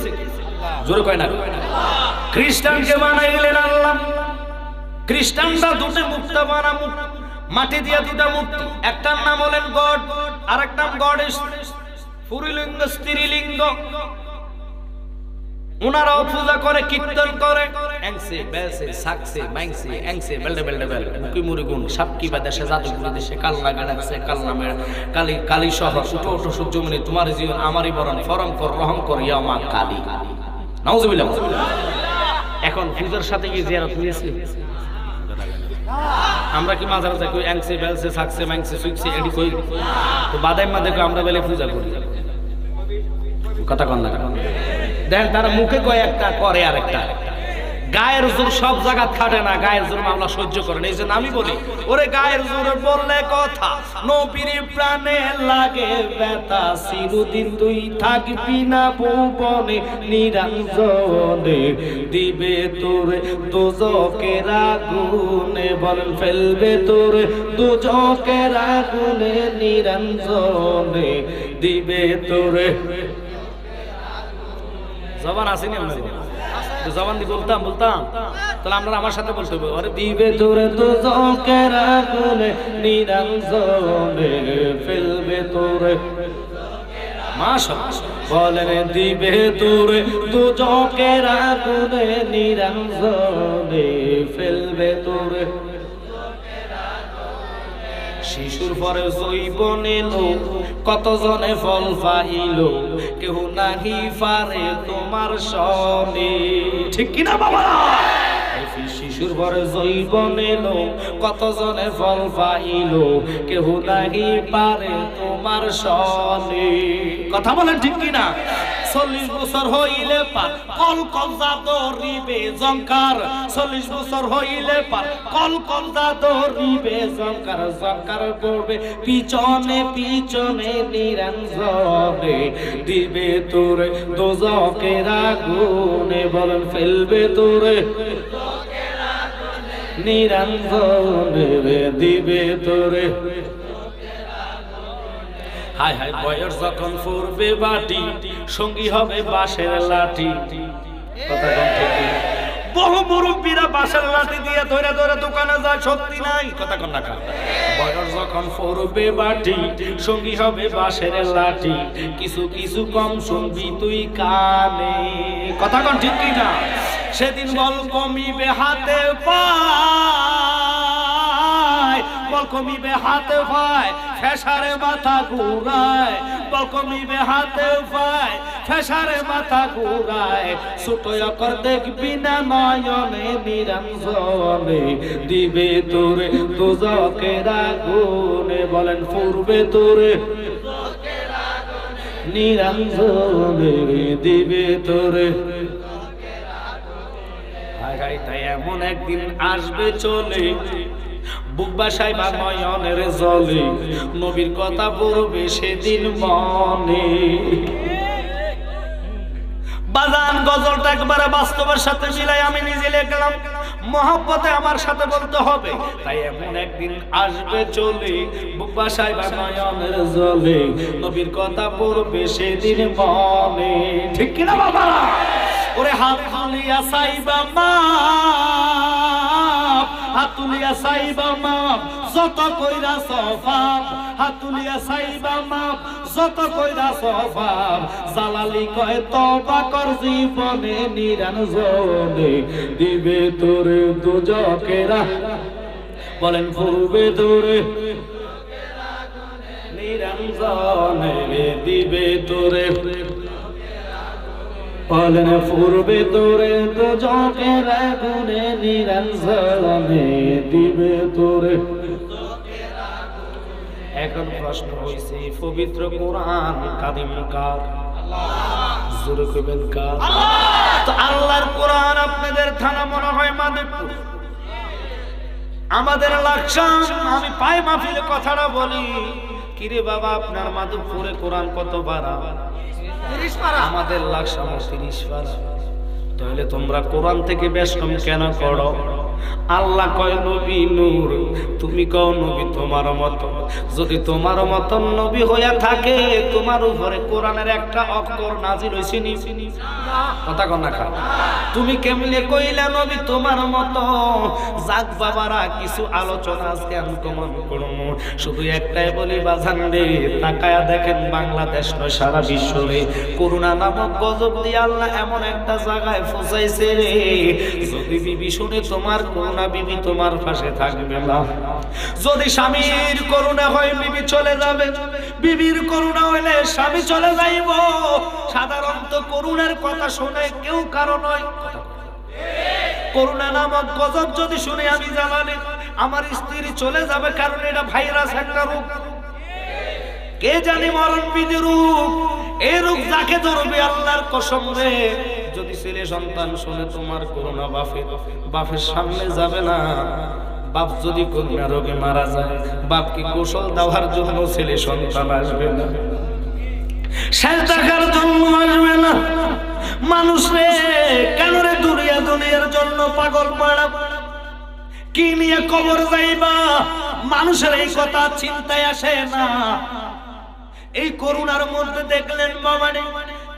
জোরে কয় না, খ্রিস্টানকে বানাইলেন আল্লাহ। খ্রিস্টানরা দুটো মুক্তা বানা মাটি দিয়া দুটা মূর্তি, একটার নাম হলেন গড আর একটা নাম গডেস, পুরুলিঙ্গ স্ত্রীলিঙ্গ। ওনারাও পূজা করে, কীর্তন করে, এংসে বেলসে সাকসে মাইংসে এংসে বেলডে বেলডে বেল মুকি মুরিগুন সাপকি বা দেশে জাদুগুলি দেশে কালনা গাড়াছে কালনা মেড় কালী কালী শহর উঠো উঠো সূর্যমণি তোমার জীবন আমারই বরণ ফরম কর রহম কর ইয়া মা কালী। নাউজুবিল্লাহ। এখন পূজার সাথে কি জিয়ারত নিয়েছি? আমরা কি মাজারে যাই কই এংসে বেলসে সাকসে মাইংসে সুইকসে এডি কই? তো বাদাই মা দেখো আমরা বেলে পূজা করি, কথা কন না দেন। তারা মুখে কয় একটা করে আর একটা। গায়ের জোর সব জায়গা খাটে না, গায়ের জোর মামলা সহ্য করে না। এই জন্য আমি বলি ওরে গায়ের জোর বললে কথা নবীর প্রাণে লাগে ব্যথা, চিরদিন তুই থাকবি না ভুবনে নিরঞ্জনে, দিবে তোরে দোজকের আগুনে, বল ফেলবে তোরে দোজকের আগুনে নিরঞ্জনে, দিবে তোরে। জবান আসেনি আপনার? জবান দিয়ে বলতাম তাহলে আমরা আমার সাথে বলতে হবে, আরে দিবে তোরে দোজকের আগুনে নিরঞ্জনে, ফেলবে তোরে মাশাআল্লাহ, বলেন দিবে তোরে দোজকের আগুনে নিরঞ্জনে, ফেলবে তোরে। শিশুর পরে জৈবন এলো, কতজনে ফল পাইল, কেউ নাহি পারে তোমার সনে, ঠিক কিনা বাবা? শিশুর পরে জৈবন এলো, কতজনে ফল পাইল, কেউ নাহি পারে তোমার সনে, কথা বলেন ঠিক কিনা? 40 বছর হইলে পার কল কলজা দরিবে জঙ্কার, 40 বছর হইলে পার কল কলজা দরিবে জঙ্কার, জঙ্কার পড়বে পিছনে পিছনে নিরঞ্জনে, দিবে তোরে দোজকের আগুনে, বলেন ফেলবে তোরে নিরঞ্জনে, দিবে তোরে। হায় হায় বয়স যখন ফুরবে বাটি, সঙ্গী হবে বাঁশের লাঠি, কথা কম ঠিক। বহু মুরব্বীরা বাঁশের লাঠি দিয়ে ধরে ধরে দোকানে যায়, শক্তি নাই, কথা কন না। বয়স যখন ফুরবে বাটি, সঙ্গী হবে বাঁশের লাঠি, কিছু কিছু কম শুনবি তুই কানে, কথা কন ঠিক কি না? সেদিন বল কমিবে হাতে পায়, বল কমিবে হাতে পায়, ফেসারে মাথা ঘুরায়, বল কমিবে হাতে পায়, ফেসারে মাথা ঘুরায়, ছোটয়া কর দেখবি না নয়নে নিরঞ্জনে, দিবে তোরে দোজকের আগুনে, বলেন ফুরবে তোরে নিরঞ্জনে, দিবে তোরে। তাই এমন একদিন আসবে চলে, বুক বাসায় বা নয়নের জলে, নবীর কথা পড়বে সেদিন মনে। বাজান গজলটা একবারে বাস্তবের সাথে মিলাই আমি নিজে লিখলাম, মহব্বতে আমার সাথে বলতে হবে। তাই এমন একদিন আসবে চলে, বুক বাসায় বা নয়নের জলে, নবীর কথা পড়বে সেদিন মনে, ঠিক কিনা বাবা? ওরে হাত তুলিয়া সাইবা মাপ, হাত তুলিয়া সাইবা মাপ, যত কইরা সফাব, হাত তুলিয়া সাইবা মাপ, যত কইরা সফাব, জালালি কয় তওবা কর জীবনে নিরঞ্জনে, দিবে তোরে দোজকের, বলেন ফুরবে তোরে নিরঞ্জনে, দিবে তোরে, বলেন ফুরবে তোরে দোজকের আগুনে নিরঞ্জনে, দিবে তোরে। এখন প্রশ্ন হইছে পবিত্র কোরআন কাদিম কার? জোরে কইবেন কার? তো আল্লাহর কোরআন আপনাদের থানা মনে হয় মাধবপুর, আমাদের লাকসাম। আমি পাই মাহফিলে কথাটা বলি, কিরে বাবা আপনার মাধবপুরে কোরআন কত পারা? 30 পারা। আমাদের লাকসাম 30 পারা। তাহলে তোমরা কোরআন থেকে বেশ কম কেন করো? আল্লাহ কয় নবী নূর, তুমি কও নবী তোমার মতো। যদি তোমার মতন নবী হইয়া থাকে, তোমার উপরে কোরআনের একটা অক্ষর নাজিল হইছে নি? কথা কন না খা। তুমি কেমনে কইলা নবী তোমার মতো? যাক বাবারা, কিছু আলোচনা আজকে আমি কমন করব। শুধু একটাই বলি বাজান রে, তাকায়া দেখেন বাংলাদেশ নয় সারা বিশ্বে করোনা নামক গজব দিয়ে আল্লাহ এমন একটা জায়গায় ফসাইছে রে, যদি বিবি শুনে তোমার করোনা, বিবি তোমার পাশে থাকবে না। যদি স্বামীর করোনা হয় বিবি চলে যাবে, বিবির করোনা হইলে স্বামী চলে যাইব। সাধারণত করোনার কথা শুনে কেউ কারো নয়। করোনা নামক গজব যদি শুনে আমি জানালে আমার স্ত্রী চলে যাবে, কারণ এটা ভাইরাস একটা রোগ। কে জানি মরণ বিধি রোগ, এই রোগ যাকে ধরবে আল্লাহর কসম রে, যদি ছেলে সন্তান শুনে তোমার করোনা, বাপের সামনে যাবে না। বাপ যদি করোনা রোগে মারা যায়, বাপকে গোসল দেওয়ার জন্য ছেলে সন্তান আসবে না, শেষ দেখার জন্য আসবে না। মানুষ রে কেন রে দুনিয়ার জন্য পাগল পাড়া? কি নিয়ে কবর যাইবা? মানুষের এই কথা চিন্তায় আসে না। এই করোনার মধ্যে দেখলেন বাবারে,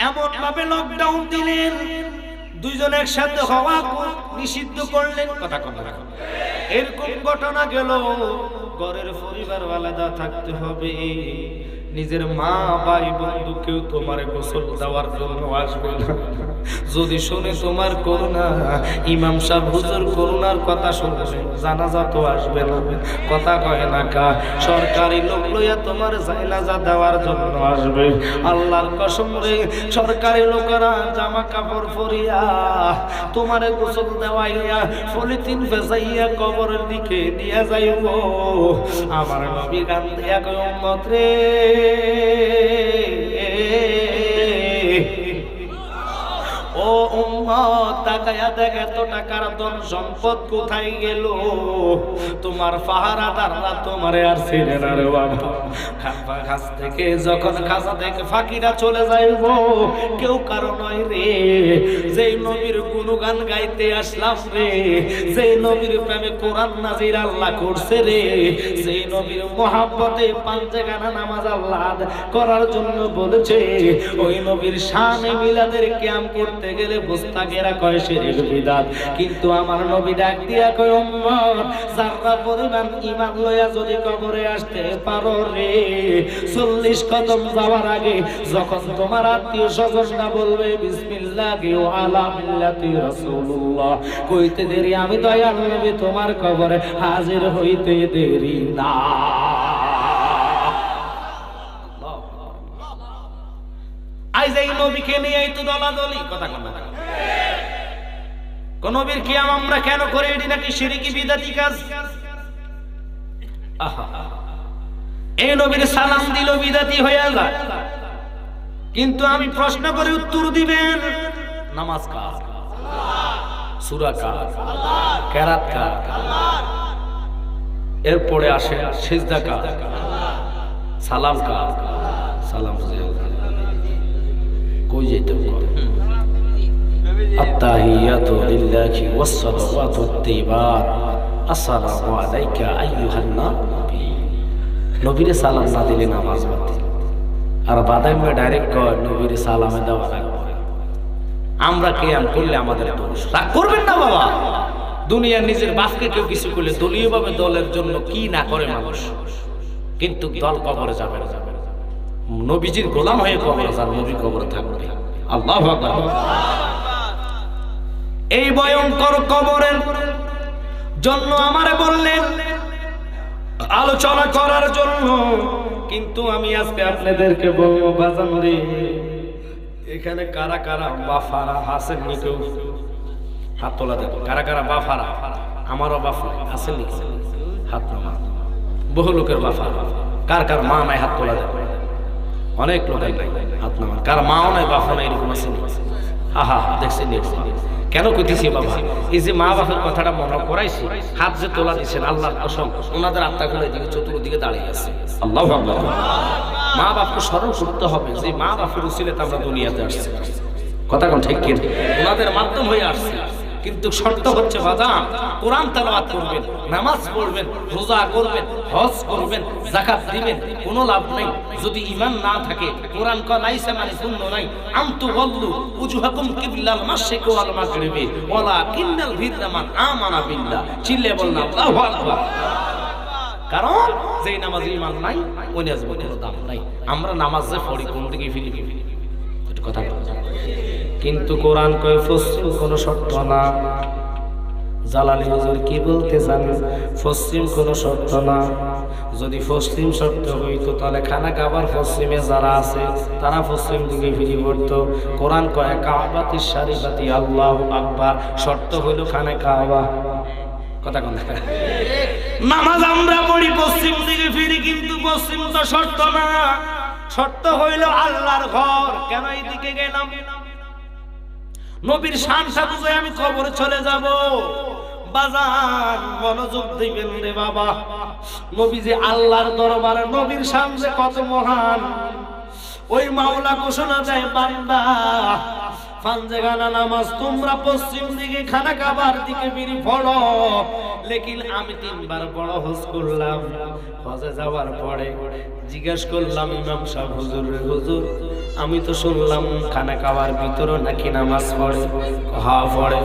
এমন ভাবে লকডাউন দিলেন, দুইজন একসাথে হওয়া নিষিদ্ধ করলেন। কথা কথা এরকম ঘটনা গেল। ঘরের পরিবার আলাদা থাকতে হবে, নিজের মা ভাই বন্ধু কেউ তোমার গোসল দেওয়ার জন্য আসবে না। যদি শুনে তোমার করোনা, ইমাম সাহেব হুজুর করোনার কথা শুনবে, জানাজা তো আসবে না। কথা কয় না কা? সরকারি লোক লইয়া তোমার জানাজা দেওয়ার জন্য আসবে। আল্লাহর কসম রে, সরকারি লোকেরা জামা কাপড় পরিয়া তোমার গোসল দেওয়াইয়া পলিথিন ভেজাইয়া কবরের দিকে নিয়ে যাইব। আমার নবী গান দিয়া কয় উম্মত রে, ও উম্মত তাকায়া দেখ এত টাকার ধন সম্পদ কোথায় গেল? তোমার পাহারাদাররা তোমারে আর ছেড়ে না রে বাবা। কাছ থেকে যখন খাজা থেকে ফাঁকিরা চলে যাইব, কেউ কারো নয় রে। যেই নবীর গুণগান গাইতে আসলাম রে, যেই নবীর প্রেমে কোরআন নাজির আল্লাহ করছে রে, যেই নবীর মহাব্বতে পাঞ্জেগানা নামাজ আল্লাহ করার জন্য বলেছে, ওই নবীর শানে মিলাদের কিয়াম করতে গেলে বুস্তাগেরা কয় শিরক বিদআত। কিন্তু আমার নবী ডাক দিয়া কয় উম্মত, যারা পরিমাণ ঈমান লইয়া যদি কবরে আসতে পারো রে, 40 কদম যাওয়ার আগে যখন তোমার আত্মীয় স্বজনরা বলবে বিসমিল্লাহি ওয়া আলা মিল্লাতি রাসূলুল্লাহ, কইতে দেরি আমি দয়াল নবী তোমার কবরে হাজির হইতে দেরি না। আজ এই নবীকে নিয়ে এই তো দলাদলি। কথা কোন নবীর কিয়াম আমরা কেন করে? এটি নাকি শিরকি বিদআতি কাজ। এই নবীর সালাম দিল বিদআতি হয়ে যায়। কিন্তু আমি প্রশ্ন করে উত্তর দিবেন, নামাজ কার? সূরা কার? কেরাত কার? এরপরে আসে সিজদা কার? সালাম কার? সালাম কই যেতে আত্তাহিয়াতু লিল্লাহি ওয়াস সালাওয়াতু আত-তাইয়্যিবাত আসসালামু আলাইকা আইয়ুহান নবী। নবীর সালাম না দিলে নামাজ বাতিল। আর বাদামে ডাইরেক্ট কয় নবীর সালামে দেওয়া লাগবে। আমরা কিয়াম করলে আমাদের দোষ। রাগ করবেন না বাবা। দুনিয়ার নিজের বাপকে কেউ কিছু করলে দলীয়ভাবে দলের জন্য কি না করে মানুষ, কিন্তু দল কবরে যাবে না। নবীজির গোলাম হয়ে কবরে যান, নবী কবরে থাকবে। আল্লাহু আকবার। এই ভয়ঙ্কর কবরের জন্য আমারে বললেন আলোচনা করার জন্য, কিন্তু আমি আজকে আপনাদেরকে বলবো বাজান রে, এখানে কারা কারা বাফারা আছেন নি? কেউ হাত তোলা দেব। কারা কারা বাফারা? আমারও বাফা আছেন নি? হাত নামা। বহু লোকের বাফারা। কার কার মা নাই হাত তোলা যায়? অনেক লোকের নাই হাত নামান। কার মাও নাই বাপও নাই, এরকম আছে? হা হা হা, দেখছেন? কেন কইতেছি বাবা, এই যে মা বাপের কথাটা মনে করাইছি, হাত যে তোলা দিচ্ছেন আল্লাহর কসম, ওনাদের আত্মাগুলো এদিকে চতুর্দিকে দাঁড়িয়ে আছে। আল্লাহু আকবার। মা বাপকে স্মরণ করতে হবে যে মা বাপের উসিলাতে আমরা দুনিয়াতে আসছি। কথা কোন ঠিক কি? ওনাদের মাধ্যম হয়ে আসছে। কিন্তু শর্ত হচ্ছে বাজান, কোরআন তেলাওয়াত করবেন, নামাজ পড়বেন, রোজা করবেন, হজ করবেন, যাকাত দিবেন, কোনো লাভ নাই যদি ঈমান না থাকে। কোরআন কয় লাইসা মানে শূন্য নাই, আনতু ওয়াল্লু উজুহাকুম কিবলাল মাশরিক ওয়াল মাগরিবি ওয়ালাকিন্নাল বিররা মান আমানা বিল্লাহ। চিল্লে বলনা আল্লাহু আকবার। কারণ যেই নামাজে ঈমান নাই ওই নামাজের কোনো দাম নাই। আমরা নামাজ যে পড়ি কোন দিকে ফিরি একটু কথা বলুন। কিন্তু কোরআন কয় পশ্চিম কোনো শর্ত না। জালালি হুজুর কি বলতে জানেন? পশ্চিম কোনো শর্ত না। যদি পশ্চিম শর্ত হইতো তাহলে খানা কাবার পশ্চিমে যারা আছে তারা পশ্চিম দিকে ফিরে পড়তো। কোরআন কয় কাবাতিস শারিফাতি আল্লাহু আকবার। শর্ত হইল খানা কাবা। কথা কোন? নামাজ আমরা পড়ি পশ্চিম দিকে ফিরি, কিন্তু পশ্চিম তো শর্ত না। শর্ত হইল আল্লাহর ঘর। কেন এইদিকে গেলাম? নবীর শানটা বুঝে আমি কবরে চলে যাব। বাজার মনোযোগ দিবেন রে বাবা। নবী যে আল্লাহর দরবারে, নবীর শান যে কত মহান। ওই মাওলা ঘোষণা দেয়, বান্দা ফানজেগানা নামাজ তোমরা পশ্চিম দিকে খানা কাবার দিকে ফিরে পড়ো। লেকিন আমি 3 বার বড় হজ করলাম। হজে যাওয়ার পরে জিজ্ঞেস করলাম ইমাম সাহেব, হুজুর রে হুজুর, আমি তো শুনলাম খানা কাবার ভিতরে নাকি নামাজ পড়ে। হ্যাঁ পড়ে।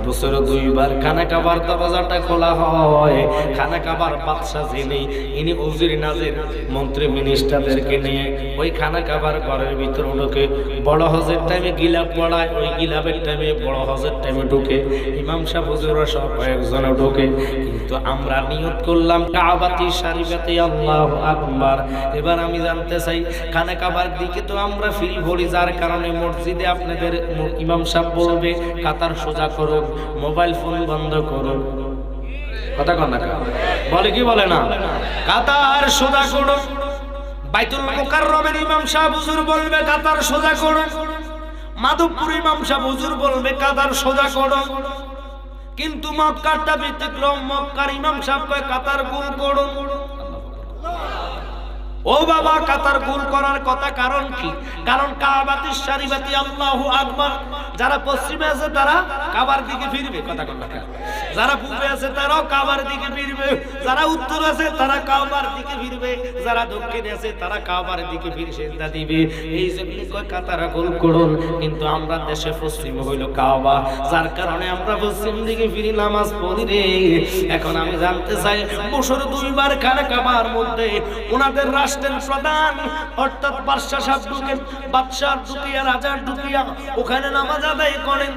বছরে 2 বার খানা কাবার দরজাটা খোলা হয়। খানা কাবার বাদশা যিনি, ইনি উজির নাজির মন্ত্রী মিনিস্টারদেরকে নিয়ে ওই খানা কাবার ঘরের ভিতরে ঢুকে। বড় হজের টাইমে গিলাপ পড়ায়, ওই গিলাপের টাইমে বড় হজের টাইমে ঢুকে। ইমাম সাহেব হুজুররা সব কয়েকজনে ঢুকে। কিন্তু আমরা নিয়ত করলাম কাবাতি শরীফাতে আল্লাহু আকবার। এবার আমি জানতে চাই, খানা কাবার দিকে তো আমরা ফিরি পড়ি, যার কারণে মসজিদে আপনাদের ইমাম সাহেব বলবে কাতার সোজা করুন, মোবাইল ফোন বন্ধ করুন। কথা কন না? বলে কি বলে না? কাতার সোজা করুন। বাইতুল মুকাররমের ইমাম সাহেব হুজুর বলবে কাতার সোজা করুন। মাধবপুর ইমাম সাহেব হুজুর বলবে কাতার সোজা করুন। কিন্তু মক্কাটা ব্যতিক্রম। মক্কার ইমাম সাহেব কয় কাতার গোল করুন। ও বাবা, কাতার গোল করার কথা কারণ কি? কারণ কাবাতিস শরীফাতি আল্লাহু আকবার। যারা পশ্চিমে আছে তারা কাবার দিকে ফিরবে। কথা কোন না? যারা পূবে আছে তারাও কাবার দিকে ফিরবে। যারা উত্তর আছে তারা কাবার দিকে ফিরবে। যারা দক্ষিণে আছে তারা কাবার দিকে ফিরে সিজদা দিবে। এই জন্য কয় কাতার গোল করুন। কিন্তু আমরা দেশে পশ্চিম হইল কাবা, যার কারণে আমরা পশ্চিম দিকে ফিরি, নামাজ পড়ি রে। এখন আমি জানতে চাই, বছরে 2 বার খানা কাবার মধ্যে ওনাদের রাষ্ট্রের প্রধান অর্থাৎ বাদশা সাহেব ঢুকেন, বাদশাহ ঢুকিয়া, রাজা ঢুকিয়া ওখানে নামাজ আদায় করেন।